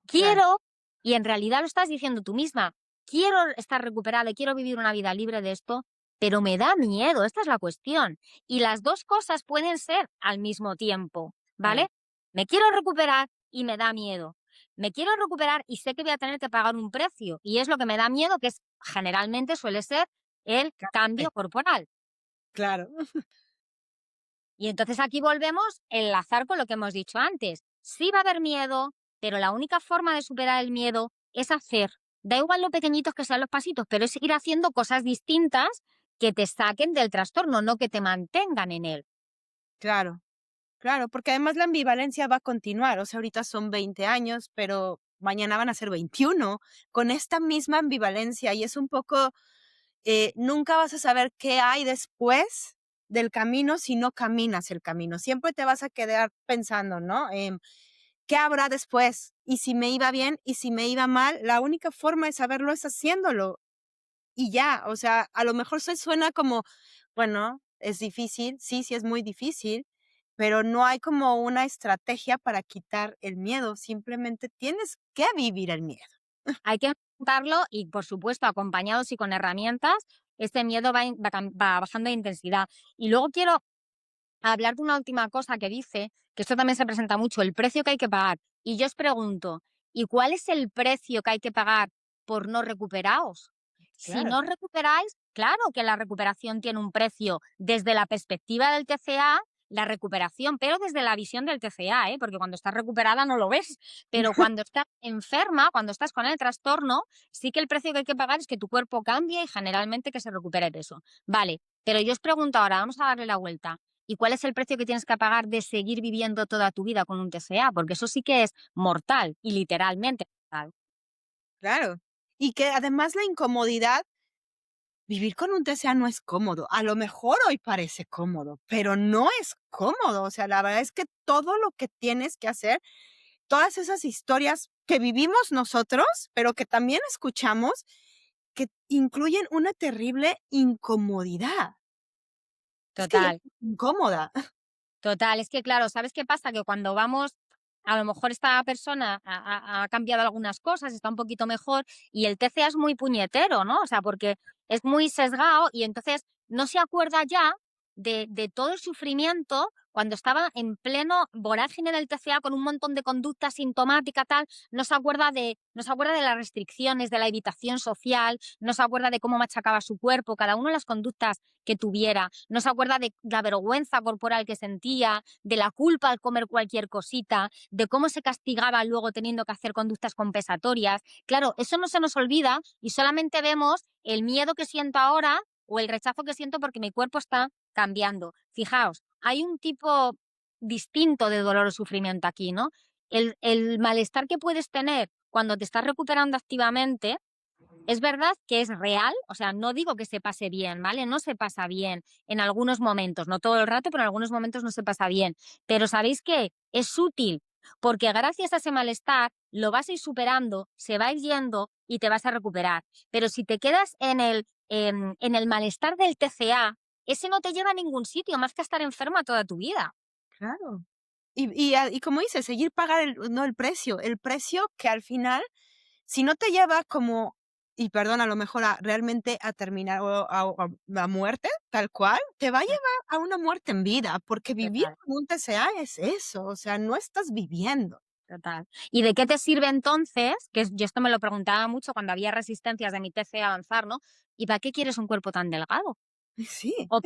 claro, Quiero, y en realidad lo estás diciendo tú misma, quiero estar recuperada y quiero vivir una vida libre de esto, pero me da miedo, esta es la cuestión. Y las dos cosas pueden ser al mismo tiempo, ¿vale? claro. Me quiero recuperar y me da miedo. Me quiero recuperar y sé que voy a tener que pagar un precio. Y es lo que me da miedo, que es generalmente suele ser el cambio corporal. Claro. Y entonces aquí volvemos a enlazar con lo que hemos dicho antes. Sí va a haber miedo, pero la única forma de superar el miedo es hacer. Da igual lo pequeñitos que sean los pasitos, pero es ir haciendo cosas distintas que te saquen del trastorno, no que te mantengan en él. Claro. Claro, porque además la ambivalencia va a continuar, o sea, ahorita son 20 años, pero mañana van a ser 21 con esta misma ambivalencia y es un poco, nunca vas a saber qué hay después del camino si no caminas el camino. Siempre te vas a quedar pensando, ¿no? ¿Qué habrá después? Y si me iba bien y si me iba mal, la única forma de saberlo es haciéndolo y ya, o sea, a lo mejor se suena como, bueno, es difícil, sí, sí es muy difícil, pero no hay como una estrategia para quitar el miedo, simplemente tienes que vivir el miedo. Hay que enfrentarlo y, por supuesto, acompañados y con herramientas, este miedo va bajando de intensidad. Y luego quiero hablar de una última cosa que dice, que esto también se presenta mucho, el precio que hay que pagar. Y yo os pregunto, ¿y cuál es el precio que hay que pagar por no recuperaros? Si Claro. no os recuperáis, claro que la recuperación tiene un precio desde la perspectiva del TCA, la recuperación, pero desde la visión del TCA, porque cuando estás recuperada no lo ves, pero cuando estás enferma, cuando estás con el trastorno, sí que el precio que hay que pagar es que tu cuerpo cambie y generalmente que se recupere peso. Vale, pero yo os pregunto ahora, vamos a darle la vuelta. ¿Y cuál es el precio que tienes que pagar de seguir viviendo toda tu vida con un TCA? Porque eso sí que es mortal y literalmente mortal. Claro. Y que además la incomodidad, vivir con un TCA no es cómodo. A lo mejor hoy parece cómodo, pero no es cómodo. O sea, la verdad es que todo lo que tienes que hacer, todas esas historias que vivimos nosotros, pero que también escuchamos, que incluyen una terrible incomodidad. Es que ya Total. es incómoda. Total, es que claro, ¿sabes qué pasa? Que cuando vamos, a lo mejor esta persona ha cambiado algunas cosas, está un poquito mejor y el TCA es muy puñetero, ¿no? O sea, porque es muy sesgado y entonces no se acuerda ya de todo el sufrimiento cuando estaba en pleno vorágine del TCA con un montón de conductas sintomáticas, tal, no se acuerda de las restricciones, de la evitación social, no se acuerda de cómo machacaba su cuerpo, cada una de las conductas que tuviera, no se acuerda de la vergüenza corporal que sentía, de la culpa al comer cualquier cosita, de cómo se castigaba luego teniendo que hacer conductas compensatorias. Claro, eso no se nos olvida y solamente vemos el miedo que siento ahora o el rechazo que siento porque mi cuerpo está cambiando. Fijaos, hay un tipo distinto de dolor o sufrimiento aquí, ¿no? El malestar que puedes tener cuando te estás recuperando activamente es verdad que es real, o sea, no digo que se pase bien, ¿vale? No se pasa bien en algunos momentos, no todo el rato, pero en algunos momentos no se pasa bien. Pero ¿sabéis qué? Es útil, porque gracias a ese malestar lo vas a ir superando, se va a ir yendo y te vas a recuperar. Pero si te quedas en el malestar del TCA, ese no te lleva a ningún sitio más que a estar enferma toda tu vida. Claro. Y como dices, seguir pagar el precio que al final, si no te lleva como, y perdón, a lo mejor realmente a terminar o a la muerte, tal cual, te va a llevar a una muerte en vida, porque vivir Total. con un TCA es eso, o sea, no estás viviendo. Total. ¿Y de qué te sirve entonces? Yo esto me lo preguntaba mucho cuando había resistencias de mi TC a avanzar, ¿no? ¿Y para qué quieres un cuerpo tan delgado? Sí, O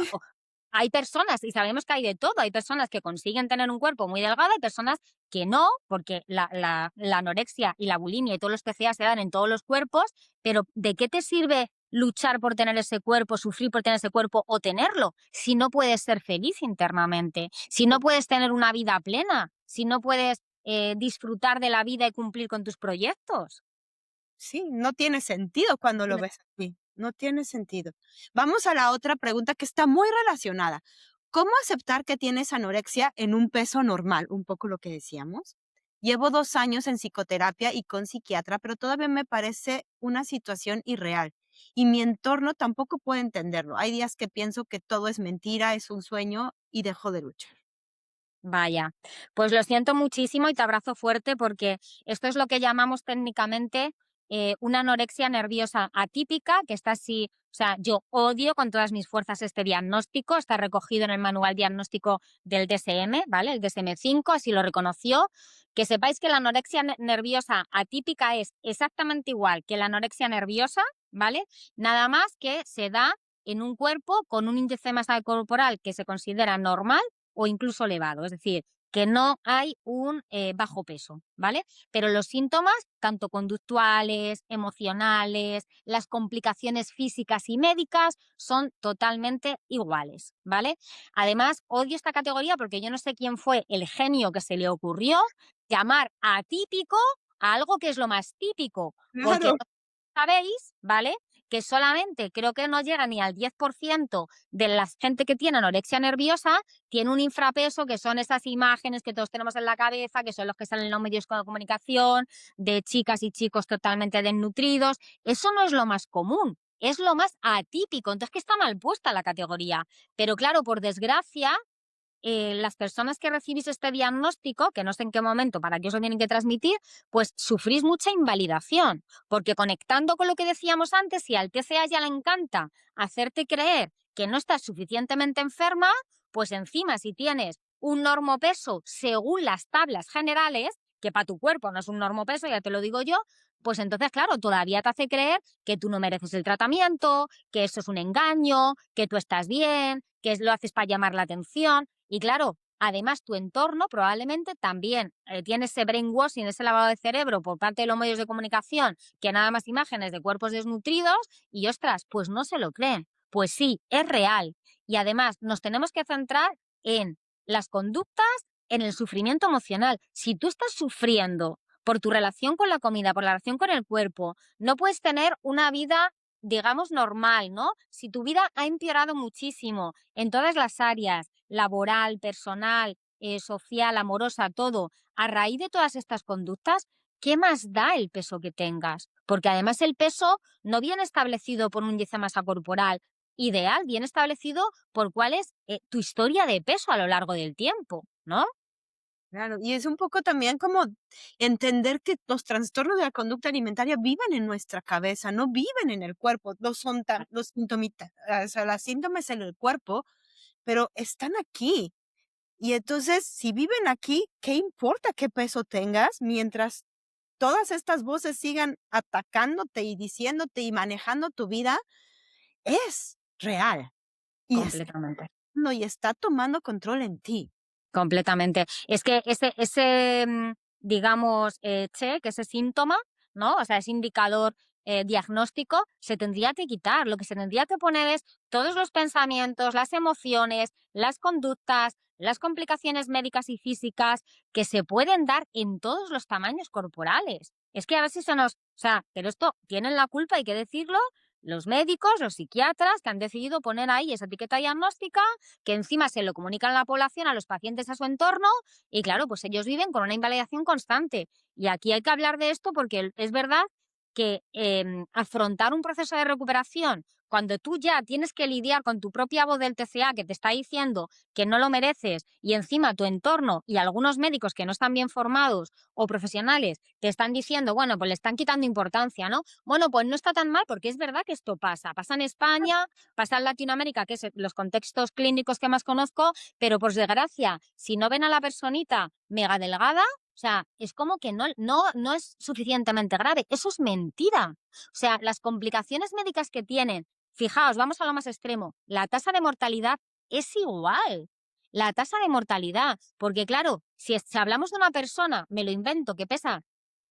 hay personas, y sabemos que hay de todo, hay personas que consiguen tener un cuerpo muy delgado, hay personas que no, porque la anorexia y la bulimia y todos los TCA se dan en todos los cuerpos, pero ¿de qué te sirve luchar por tener ese cuerpo, sufrir por tener ese cuerpo o tenerlo, si no puedes ser feliz internamente, si no puedes tener una vida plena, si no puedes disfrutar de la vida y cumplir con tus proyectos? sí, no tiene sentido cuando lo ves así, no tiene sentido. Vamos a la otra pregunta que está muy relacionada. ¿Cómo aceptar que tienes anorexia en un peso normal? Un poco lo que decíamos. Llevo 2 años en psicoterapia y con psiquiatra, pero todavía me parece una situación irreal y mi entorno tampoco puede entenderlo. Hay días que pienso que todo es mentira, es un sueño y dejo de luchar. Vaya, pues lo siento muchísimo y te abrazo fuerte porque esto es lo que llamamos técnicamente una anorexia nerviosa atípica, que está así, o sea, yo odio con todas mis fuerzas este diagnóstico, está recogido en el manual diagnóstico del DSM, ¿vale? El DSM-5 así lo reconoció. Que sepáis que la anorexia nerviosa atípica es exactamente igual que la anorexia nerviosa, ¿vale? Nada más que se da en un cuerpo con un índice de masa corporal que se considera normal o incluso elevado. Es decir, que no hay un bajo peso, ¿vale? Pero los síntomas, tanto conductuales, emocionales, las complicaciones físicas y médicas, son totalmente iguales, ¿vale? Además, odio esta categoría porque yo no sé quién fue el genio que se le ocurrió llamar atípico a algo que es lo más típico, porque Claro. no sabéis, ¿vale? Que solamente creo que no llega ni al 10% de la gente que tiene anorexia nerviosa tiene un infrapeso, que son esas imágenes que todos tenemos en la cabeza, que son los que salen en los medios de comunicación, de chicas y chicos totalmente desnutridos. Eso no es lo más común, es lo más atípico. Entonces, que está mal puesta la categoría. Pero claro, por desgracia, las personas que recibís este diagnóstico, que no sé en qué momento, para qué os lo tienen que transmitir, pues sufrís mucha invalidación, porque conectando con lo que decíamos antes, si al TCA ya le encanta hacerte creer que no estás suficientemente enferma, pues encima si tienes un normopeso según las tablas generales, que para tu cuerpo no es un normopeso, ya te lo digo yo, pues entonces, claro, todavía te hace creer que tú no mereces el tratamiento, que eso es un engaño, que tú estás bien, que lo haces para llamar la atención. Y claro, además tu entorno probablemente también tiene ese brainwashing, ese lavado de cerebro por parte de los medios de comunicación, que nada más imágenes de cuerpos desnutridos y ostras, pues no se lo creen. Pues sí, es real. Y además nos tenemos que centrar en las conductas, en el sufrimiento emocional. Si tú estás sufriendo por tu relación con la comida, por la relación con el cuerpo, no puedes tener una vida, digamos, normal, ¿no? Si tu vida ha empeorado muchísimo en todas las áreas, laboral, personal, social, amorosa, todo, a raíz de todas estas conductas, ¿qué más da el peso que tengas? Porque además el peso no viene establecido por un índice de masa corporal ideal, viene establecido por cuál es tu historia de peso a lo largo del tiempo, ¿no? Claro, y es un poco también como entender que los trastornos de la conducta alimentaria viven en nuestra cabeza, no viven en el cuerpo, no son tan, los síntomitas, o sea, las síntomas en el cuerpo, pero están aquí. Y entonces, si viven aquí, ¿qué importa qué peso tengas mientras todas estas voces sigan atacándote y diciéndote y manejando tu vida? Es real y Completamente. y está tomando control en ti. Completamente. Es que digamos, check, ese síntoma, ¿no? O sea, ese indicador diagnóstico se tendría que quitar. Lo que se tendría que poner es todos los pensamientos, las emociones, las conductas, las complicaciones médicas y físicas que se pueden dar en todos los tamaños corporales. Es que a veces se nos... O sea, pero esto tienen la culpa, hay que decirlo, los médicos, los psiquiatras, que han decidido poner ahí esa etiqueta diagnóstica que encima se lo comunican a la población, a los pacientes, a su entorno, y claro, pues ellos viven con una invalidación constante. Y aquí hay que hablar de esto porque es verdad que afrontar un proceso de recuperación cuando tú ya tienes que lidiar con tu propia voz del TCA que te está diciendo que no lo mereces y encima tu entorno y algunos médicos que no están bien formados o profesionales te están diciendo, bueno, pues le están quitando importancia, ¿no? Bueno, pues no está tan mal porque es verdad que esto pasa. Pasa en España, pasa en Latinoamérica, que es los contextos clínicos que más conozco, pero por desgracia, si no ven a la personita mega delgada, o sea, es como que no es suficientemente grave. Eso es mentira. O sea, las complicaciones médicas que tienen, fijaos, vamos a lo más extremo, la tasa de mortalidad es igual. La tasa de mortalidad, porque claro, si hablamos de una persona, me lo invento, que pesa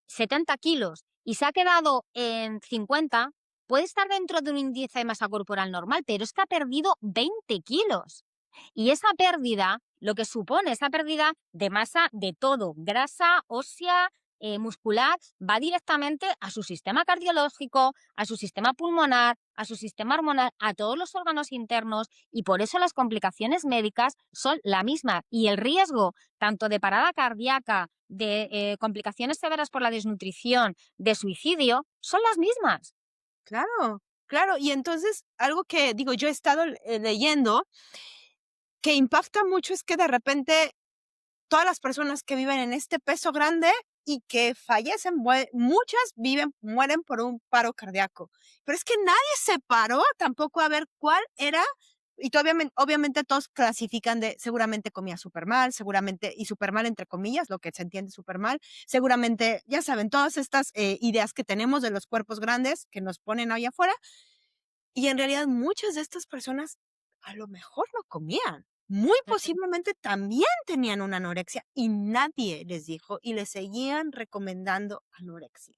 70 kilos y se ha quedado en 50, puede estar dentro de un índice de masa corporal normal, pero es que ha perdido 20 kilos. Y esa pérdida, lo que supone esa pérdida de masa de todo, grasa, ósea, muscular, va directamente a su sistema cardiológico, a su sistema pulmonar, a su sistema hormonal, a todos los órganos internos y por eso las complicaciones médicas son la misma y el riesgo tanto de parada cardíaca, de complicaciones severas por la desnutrición, de suicidio, son las mismas. Claro, claro. Y entonces, algo que digo, yo he estado leyendo que impacta mucho es que de repente todas las personas que viven en este peso grande y que fallecen, muchas mueren por un paro cardíaco. Pero es que nadie se paró tampoco a ver cuál era, y obviamente todos clasifican de seguramente comía súper mal, seguramente, y súper mal entre comillas, lo que se entiende súper mal, seguramente, ya saben, todas estas ideas que tenemos de los cuerpos grandes que nos ponen ahí afuera, y en realidad muchas de estas personas a lo mejor no comían. muy posiblemente también tenían una anorexia y nadie les dijo y les seguían recomendando anorexia.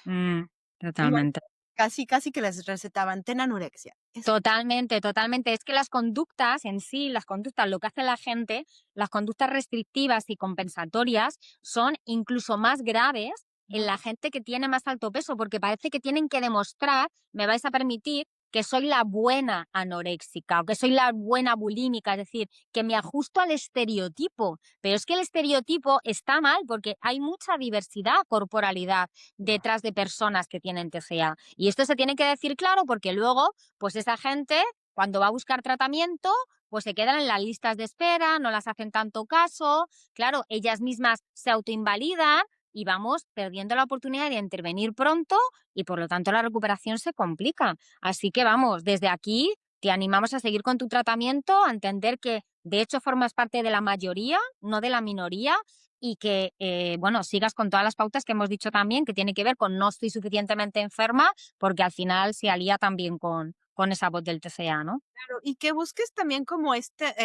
Y bueno, Totalmente. casi que les recetaban, ten anorexia. Totalmente, totalmente. Es que las conductas en sí, las conductas, lo que hace la gente, las conductas restrictivas y compensatorias son incluso más graves en la gente que tiene más alto peso, porque parece que tienen que demostrar, me vais a permitir, que soy la buena anoréxica o que soy la buena bulímica, es decir, que me ajusto al estereotipo. Pero es que el estereotipo está mal porque hay mucha diversidad corporalidad detrás de personas que tienen TCA. Y esto se tiene que decir claro porque luego pues esa gente, cuando va a buscar tratamiento, pues se quedan en las listas de espera, no las hacen tanto caso, claro, ellas mismas se autoinvalidan y vamos perdiendo la oportunidad de intervenir pronto y por lo tanto la recuperación se complica. Así que vamos, desde aquí te animamos a seguir con tu tratamiento, a entender que de hecho formas parte de la mayoría, no de la minoría, y que, bueno, sigas con todas las pautas que hemos dicho también, que tiene que ver con no estoy suficientemente enferma, porque al final se alía también con esa voz del TCA, ¿no? Claro, y que busques también como de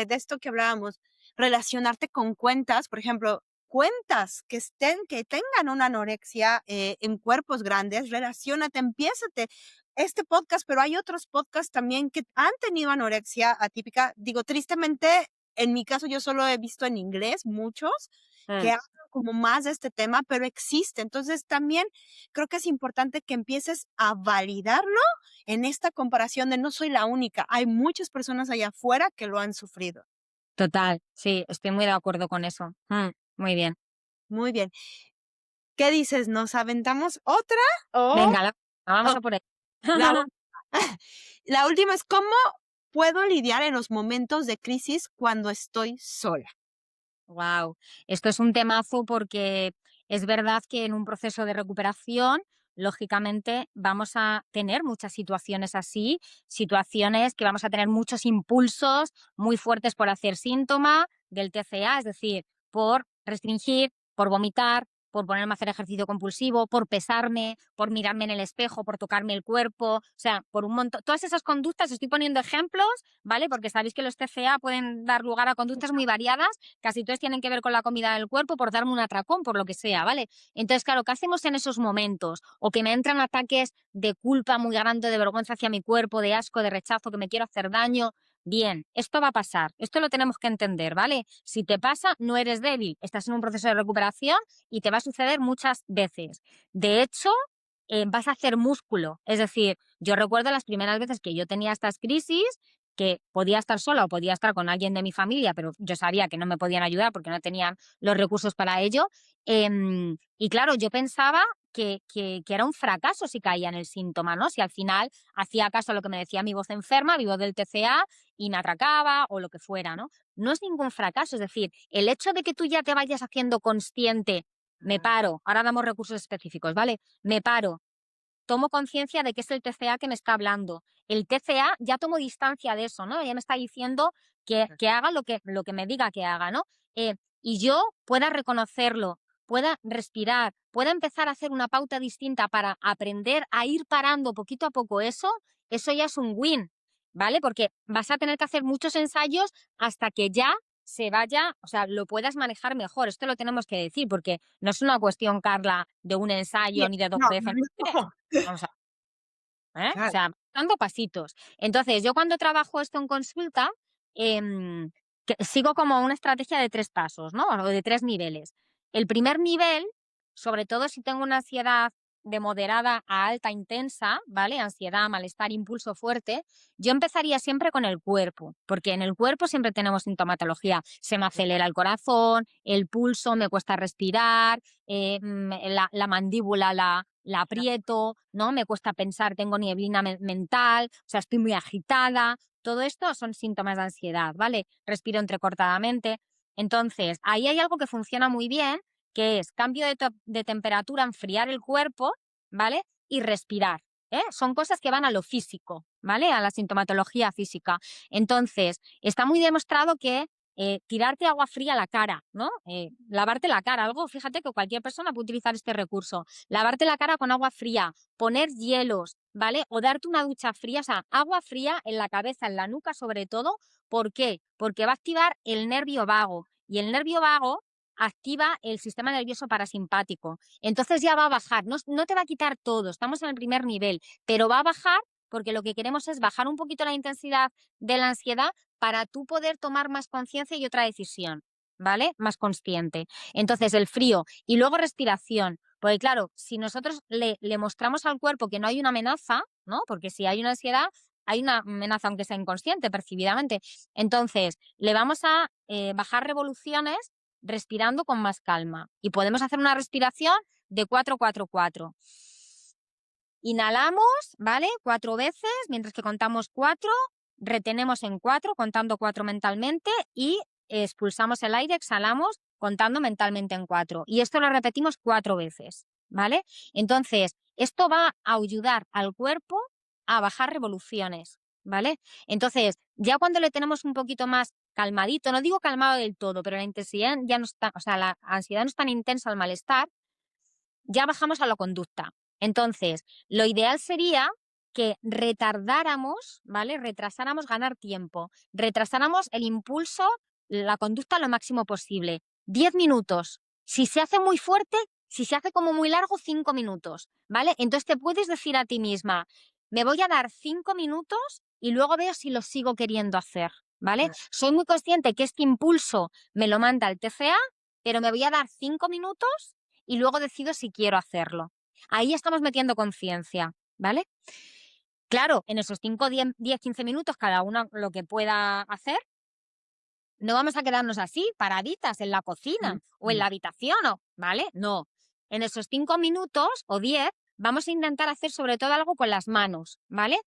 esto que hablábamos, relacionarte con cuentas, por ejemplo, cuentas que tengan una anorexia en cuerpos grandes, relaciónate, empiézate este podcast, pero hay otros podcasts también que han tenido anorexia atípica. Digo, tristemente, en mi caso yo solo he visto en inglés muchos que hablan como más de este tema, pero existe. Entonces también creo que es importante que empieces a validarlo en esta comparación de no soy la única, hay muchas personas allá afuera que lo han sufrido. Total, sí, estoy muy de acuerdo con eso. Muy bien. Muy bien. ¿Qué dices? ¿Nos aventamos otra o Venga, vamos o a por ahí. la última? La última es, ¿cómo puedo lidiar en los momentos de crisis cuando estoy sola? Wow, esto es un temazo porque es verdad que en un proceso de recuperación, lógicamente, vamos a tener muchas situaciones así, situaciones que vamos a tener muchos impulsos muy fuertes por hacer síntoma del TCA, es decir, por restringir, por vomitar, por ponerme a hacer ejercicio compulsivo, por pesarme, por mirarme en el espejo, por tocarme el cuerpo, o sea, por un montón, todas esas conductas, estoy poniendo ejemplos, ¿vale? Porque sabéis que los TCA pueden dar lugar a conductas muy variadas, casi todas tienen que ver con la comida del cuerpo, por darme un atracón, por lo que sea, ¿vale? Entonces, claro, ¿qué hacemos en esos momentos? O que me entran ataques de culpa muy grande, de vergüenza hacia mi cuerpo, de asco, de rechazo, que me quiero hacer daño. Bien, esto va a pasar, esto lo tenemos que entender, ¿vale? Si te pasa, no eres débil, estás en un proceso de recuperación y te va a suceder muchas veces. De hecho, vas a hacer músculo, es decir, yo recuerdo las primeras veces que yo tenía estas crisis, que podía estar sola o podía estar con alguien de mi familia, pero yo sabía que no me podían ayudar porque no tenían los recursos para ello. Y claro, yo pensaba que era un fracaso si caía en el síntoma, ¿no? Si al final hacía caso a lo que me decía mi voz enferma, mi voz del TCA, y me atracaba o lo que fuera, ¿no? No es ningún fracaso, es decir, el hecho de que tú ya te vayas haciendo consciente, me paro, ahora damos recursos específicos, ¿vale? Me paro, tomo conciencia de que es el TCA que me está hablando. El TCA ya tomo distancia de eso, ¿no? Ya me está diciendo que haga lo que me diga que haga, ¿no? Y yo pueda reconocerlo, pueda respirar, pueda empezar a hacer una pauta distinta para aprender a ir parando poquito a poco eso ya es un win, ¿vale? Porque vas a tener que hacer muchos ensayos hasta que ya se vaya, o sea, lo puedas manejar mejor. Esto lo tenemos que decir porque no es una cuestión, Carla, de un Sí, ensayo ni de dos no, veces. no, Vamos a ¿eh? O claro. sea, dando pasitos. Entonces, yo cuando trabajo esto en consulta, sigo como una estrategia de 3 pasos, ¿no? O de 3 niveles. El primer nivel, sobre todo si tengo una ansiedad de moderada a alta intensa, ¿vale? Ansiedad, malestar, impulso fuerte, yo empezaría siempre con el cuerpo, porque en el cuerpo siempre tenemos sintomatología. Se me acelera el corazón, el pulso, me cuesta respirar, la mandíbula la aprieto, ¿no? Me cuesta pensar, tengo nieblina mental, o sea, estoy muy agitada. Todo esto son síntomas de ansiedad, ¿vale? Respiro entrecortadamente. Entonces, ahí hay algo que funciona muy bien, que es cambio de temperatura, enfriar el cuerpo, ¿vale? Y respirar. Son cosas que van a lo físico, ¿vale? A la sintomatología física. Entonces, está muy demostrado que tirarte agua fría a la cara, ¿no? Lavarte la cara, algo, fíjate que cualquier persona puede utilizar este recurso. Lavarte la cara con agua fría, poner hielos, ¿vale? O darte una ducha fría, o sea, agua fría en la cabeza, en la nuca sobre todo. ¿Por qué? Porque va a activar el nervio vago y el nervio vago activa el sistema nervioso parasimpático. Entonces ya va a bajar, no te va a quitar todo, estamos en el primer nivel, pero va a bajar porque lo que queremos es bajar un poquito la intensidad de la ansiedad para tú poder tomar más conciencia y otra decisión, ¿vale? Más consciente. Entonces el frío y luego respiración, porque claro, si nosotros le mostramos al cuerpo que no hay una amenaza, ¿no? Porque si hay una ansiedad, hay una amenaza aunque sea inconsciente, percibidamente. Entonces le vamos a bajar revoluciones respirando con más calma. Y podemos hacer una respiración de 4-4-4. Inhalamos, ¿vale? 4 veces, mientras que contamos 4, retenemos en 4, contando 4 mentalmente, y expulsamos el aire, exhalamos, contando mentalmente en 4. Y esto lo repetimos 4 veces, ¿vale? Entonces, esto va a ayudar al cuerpo a bajar revoluciones, ¿vale? Entonces, ya cuando le tenemos un poquito más calmadito, no digo calmado del todo, pero la intensidad ya no está, o sea, la ansiedad no es tan intensa, el malestar, ya bajamos a la conducta. Entonces, lo ideal sería que retardáramos, ¿vale? Retrasáramos ganar tiempo, retrasáramos el impulso, la conducta lo máximo posible. 10 minutos. Si se hace muy fuerte, si se hace como muy largo, 5 minutos, ¿vale? Entonces te puedes decir a ti misma, me voy a dar 5 minutos y luego veo si lo sigo queriendo hacer, ¿vale? Soy muy consciente que este impulso me lo manda el TCA, pero me voy a dar 5 minutos y luego decido si quiero hacerlo. Ahí estamos metiendo conciencia, ¿vale? Claro, en esos 5, 10, 15 minutos, cada uno lo que pueda hacer, no vamos a quedarnos así, paraditas en la cocina o en la habitación, ¿vale? No. En esos 5 minutos o 10 vamos a intentar hacer sobre todo algo con las manos, ¿vale?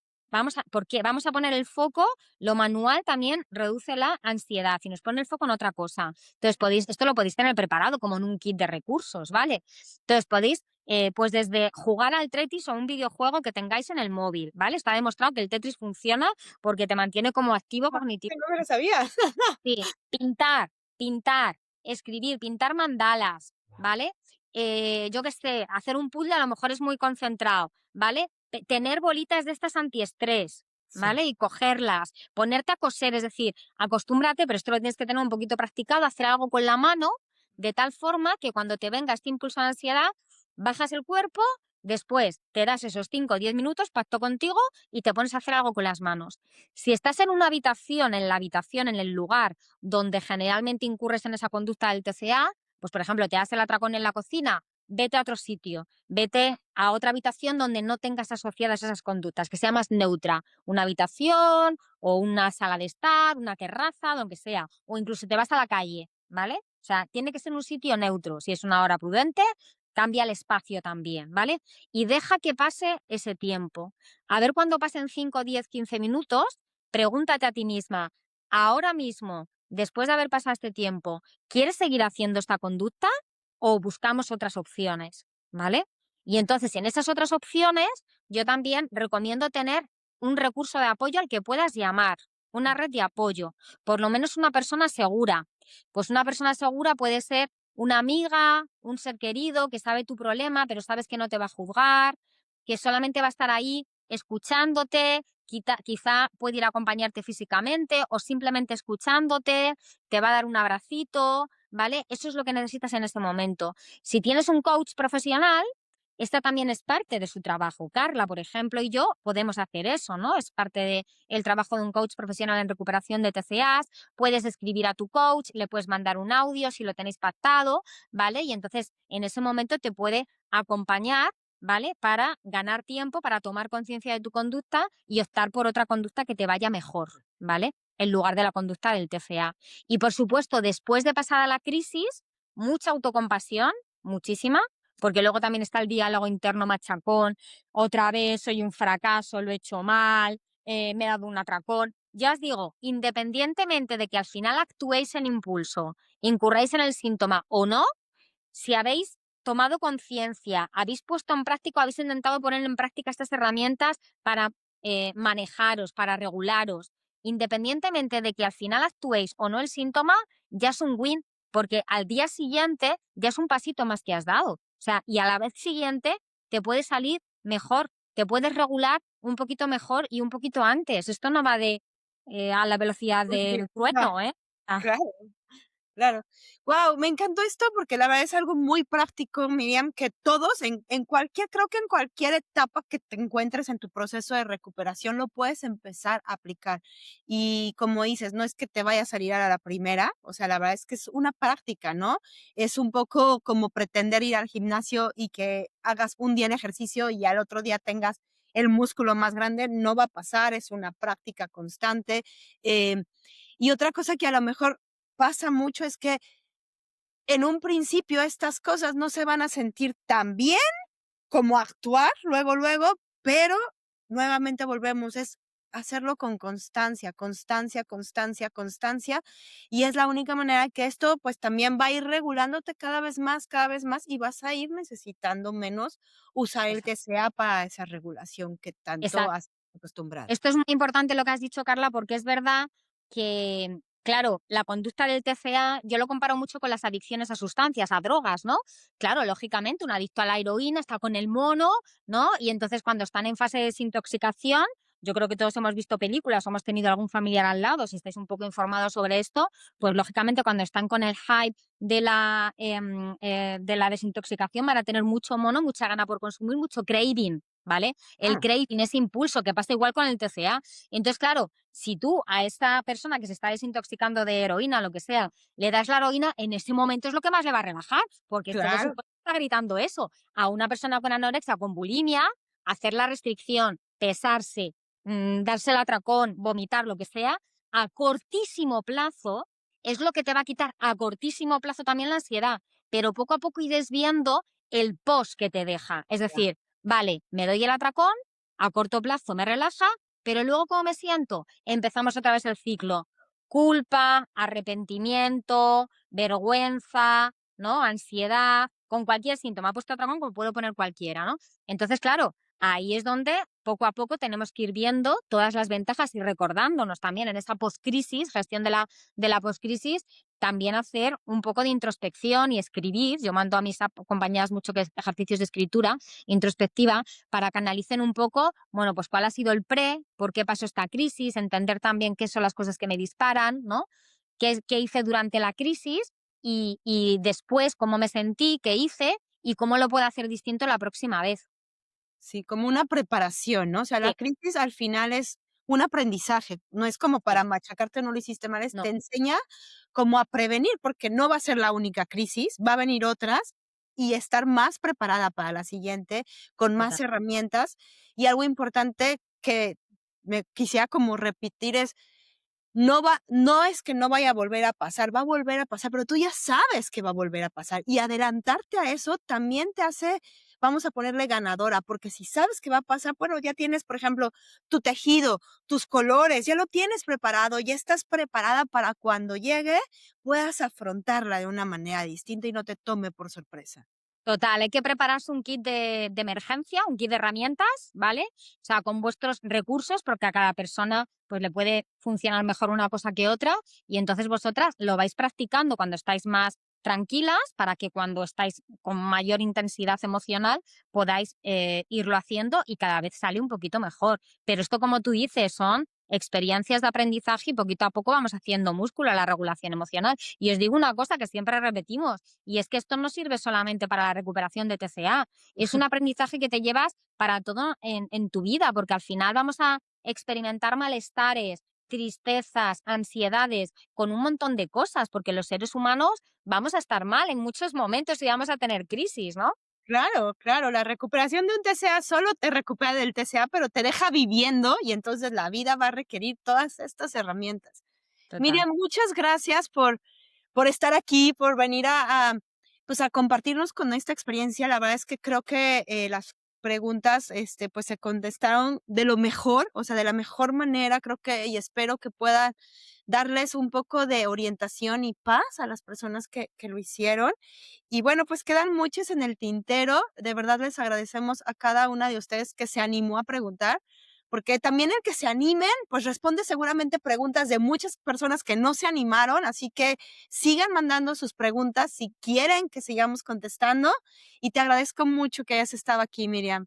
Porque vamos a poner el foco, lo manual también reduce la ansiedad y nos pone el foco en otra cosa. Entonces, esto lo podéis tener preparado como en un kit de recursos, ¿vale? Entonces podéis, pues desde jugar al Tetris o un videojuego que tengáis en el móvil, ¿vale? Está demostrado que el Tetris funciona porque te mantiene como activo cognitivo. No me lo sabía. Sí, pintar, escribir, pintar mandalas, ¿vale? Yo qué sé, hacer un puzzle a lo mejor es muy concentrado, ¿vale? Tener bolitas de estas antiestrés, ¿vale? Y cogerlas, ponerte a coser, es decir, acostúmbrate, pero esto lo tienes que tener un poquito practicado, hacer algo con la mano, de tal forma que cuando te venga este impulso de ansiedad, bajas el cuerpo, después te das esos 5 o 10 minutos, pacto contigo, y te pones a hacer algo con las manos. Si estás en una habitación, en el lugar donde generalmente incurres en esa conducta del TCA, pues por ejemplo, te das el atracón en la cocina, vete a otro sitio, vete a otra habitación donde no tengas asociadas esas conductas, que sea más neutra, una habitación o una sala de estar, una terraza, donde sea, o incluso te vas a la calle, ¿vale? O sea, tiene que ser un sitio neutro. Si es una hora prudente, cambia el espacio también, ¿vale? Y deja que pase ese tiempo. A ver cuando pasen 5, 10, 15 minutos, pregúntate a ti misma, ahora mismo, después de haber pasado este tiempo, ¿quieres seguir haciendo esta conducta o buscamos otras opciones? ¿Vale? Y entonces, en esas otras opciones, yo también recomiendo tener un recurso de apoyo al que puedas llamar, una red de apoyo, por lo menos una persona segura. Pues una persona segura puede ser una amiga, un ser querido que sabe tu problema, pero sabes que no te va a juzgar, que solamente va a estar ahí escuchándote, quizá puede ir a acompañarte físicamente o simplemente escuchándote, te va a dar un abracito, ¿vale? Eso es lo que necesitas en este momento. Si tienes un coach profesional, esta también es parte de su trabajo. Carla, por ejemplo, y yo podemos hacer eso, ¿no? Es parte del trabajo de un coach profesional en recuperación de TCAs. Puedes escribir a tu coach, le puedes mandar un audio si lo tenéis pactado, ¿vale? Y entonces en ese momento te puede acompañar, ¿vale? Para ganar tiempo, para tomar conciencia de tu conducta y optar por otra conducta que te vaya mejor, ¿vale? En lugar de la conducta del TCA. Y por supuesto, después de pasada la crisis, mucha autocompasión, muchísima, porque luego también está el diálogo interno machacón, otra vez soy un fracaso, lo he hecho mal, me he dado un atracón. Ya os digo, independientemente de que al final actuéis en impulso, incurráis en el síntoma o no, si habéis tomado conciencia, habéis puesto en práctica, habéis intentado poner en práctica estas herramientas para manejaros, para regularos, independientemente de que al final actuéis o no el síntoma, ya es un win, porque al día siguiente ya es un pasito más que has dado. O sea, y a la vez siguiente te puede salir mejor, te puedes regular un poquito mejor y un poquito antes. Esto no va de a la velocidad del trueno, ¿eh? Ah, Claro. Claro. Wow, me encantó esto porque la verdad es algo muy práctico, Miriam, que todos en cualquier, creo que en cualquier etapa que te encuentres en tu proceso de recuperación lo puedes empezar a aplicar. Y como dices, no es que te vaya a salir a la primera, o sea, la verdad es que es una práctica, ¿no? Es un poco como pretender ir al gimnasio y que hagas un día en ejercicio y al otro día tengas el músculo más grande, no va a pasar, es una práctica constante. Eh, y otra cosa que a lo mejor pasa mucho es que en un principio estas cosas no se van a sentir tan bien como actuar luego, luego, pero nuevamente volvemos, es hacerlo con constancia, constancia, constancia, constancia, y es la única manera que esto pues también va a ir regulándote cada vez más, y vas a ir necesitando menos usar el exacto. TCA para esa regulación que tanto has acostumbrado. Esto es muy importante lo que has dicho, Carla, porque es verdad que, claro, la conducta del TCA, yo lo comparo mucho con las adicciones a sustancias, a drogas, ¿no? Claro, lógicamente, un adicto a la heroína está con el mono, ¿no? Y entonces cuando están en fase de desintoxicación, yo creo que todos hemos visto películas o hemos tenido algún familiar al lado, si estáis un poco informados sobre esto, pues lógicamente cuando están con el hype de la desintoxicación van a tener mucho mono, mucha gana por consumir, mucho craving, ¿vale? El Ah, craving, ese impulso que pasa igual con el TCA. Entonces, claro, si tú a esta persona que se está desintoxicando de heroína o lo que sea, le das la heroína, en ese momento es lo que más le va a relajar, porque todo su claro. cuerpo está gritando eso. A una persona con anorexia, con bulimia, hacer la restricción, pesarse, darse el atracón, vomitar, lo que sea, a cortísimo plazo, es lo que te va a quitar a cortísimo plazo también la ansiedad, pero poco a poco ir desviando el post que te deja. Es decir, vale, me doy el atracón, a corto plazo me relaja, pero luego ¿cómo me siento? Empezamos otra vez el ciclo. Culpa, arrepentimiento, vergüenza, ¿no? Ansiedad, con cualquier síntoma. He puesto atracón como puedo poner cualquiera, ¿no? Entonces, claro, ahí es donde poco a poco tenemos que ir viendo todas las ventajas y recordándonos también en esa postcrisis, gestión de la postcrisis, también hacer un poco de introspección y escribir. Yo mando a mis compañeras mucho que ejercicios de escritura introspectiva para que analicen un poco, bueno, pues cuál ha sido el por qué pasó esta crisis, entender también qué son las cosas que me disparan, ¿no? Qué hice durante la crisis y después cómo me sentí, qué hice y cómo lo puedo hacer distinto la próxima vez. Sí, como una preparación, ¿no? O sea, la Sí, crisis al final es un aprendizaje, no es como sí, para machacarte, no lo hiciste mal, es no, te enseña como a prevenir, porque no va a ser la única crisis, va a venir otras y estar más preparada para la siguiente, con más total. herramientas. Y algo importante que me quisiera como repetir es, no es que no vaya a volver a pasar, va a volver a pasar, pero tú ya sabes que va a volver a pasar. Y adelantarte a eso también te hace, vamos a ponerle ganadora, porque si sabes que va a pasar, bueno, ya tienes, por ejemplo, tu tejido, tus colores, ya lo tienes preparado, ya estás preparada para cuando llegue, puedas afrontarla de una manera distinta y no te tome por sorpresa. Total, hay que prepararse un kit de emergencia, un kit de herramientas, ¿vale? O sea, con vuestros recursos, porque a cada persona pues le puede funcionar mejor una cosa que otra, y entonces vosotras lo vais practicando cuando estáis más tranquilas para que cuando estáis con mayor intensidad emocional podáis irlo haciendo y cada vez sale un poquito mejor. Pero esto, como tú dices, son experiencias de aprendizaje y poquito a poco vamos haciendo músculo a la regulación emocional. Y os digo una cosa que siempre repetimos, y es que esto no sirve solamente para la recuperación de TCA, es un aprendizaje que te llevas para todo en tu vida, porque al final vamos a experimentar malestares, tristezas, ansiedades, con un montón de cosas, porque los seres humanos vamos a estar mal en muchos momentos y vamos a tener crisis, ¿no? Claro, claro, la recuperación de un TCA solo te recupera del TCA, pero te deja viviendo y entonces la vida va a requerir todas estas herramientas. Total. Miriam, muchas gracias por estar aquí, por venir pues, a compartirnos con esta experiencia. La verdad es que creo que, las preguntas, pues, se contestaron de lo mejor, o sea, de la mejor manera, creo que y espero que puedan darles un poco de orientación y paz a las personas que lo hicieron. Y bueno, pues, quedan muchos en el tintero. De verdad les agradecemos a cada una de ustedes que se animó a preguntar, porque también el que se animen, pues responde seguramente preguntas de muchas personas que no se animaron, así que sigan mandando sus preguntas si quieren que sigamos contestando y te agradezco mucho que hayas estado aquí, Miriam.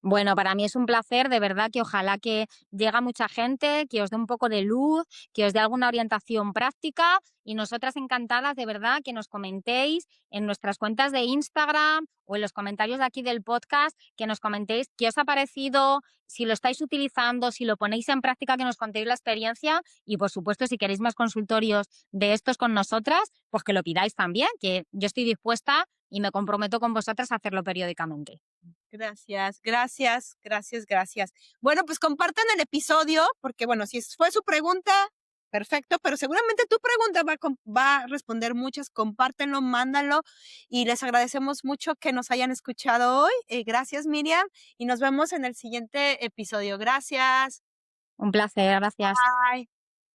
Bueno, para mí es un placer, de verdad que ojalá que llegue a mucha gente, que os dé un poco de luz, que os dé alguna orientación práctica y nosotras encantadas, de verdad, que nos comentéis en nuestras cuentas de Instagram o en los comentarios de aquí del podcast, que nos comentéis qué os ha parecido, si lo estáis utilizando, si lo ponéis en práctica, que nos contéis la experiencia y, por supuesto, si queréis más consultorios de estos con nosotras, pues que lo pidáis también, que yo estoy dispuesta y me comprometo con vosotras a hacerlo periódicamente. Gracias, gracias, gracias, gracias. Bueno, pues compartan el episodio, porque bueno, si fue su pregunta, perfecto, pero seguramente tu pregunta va a responder muchas. Compártenlo, mándalo y les agradecemos mucho que nos hayan escuchado hoy. Gracias, Miriam, y nos vemos en el siguiente episodio. Gracias. Un placer, gracias. Bye.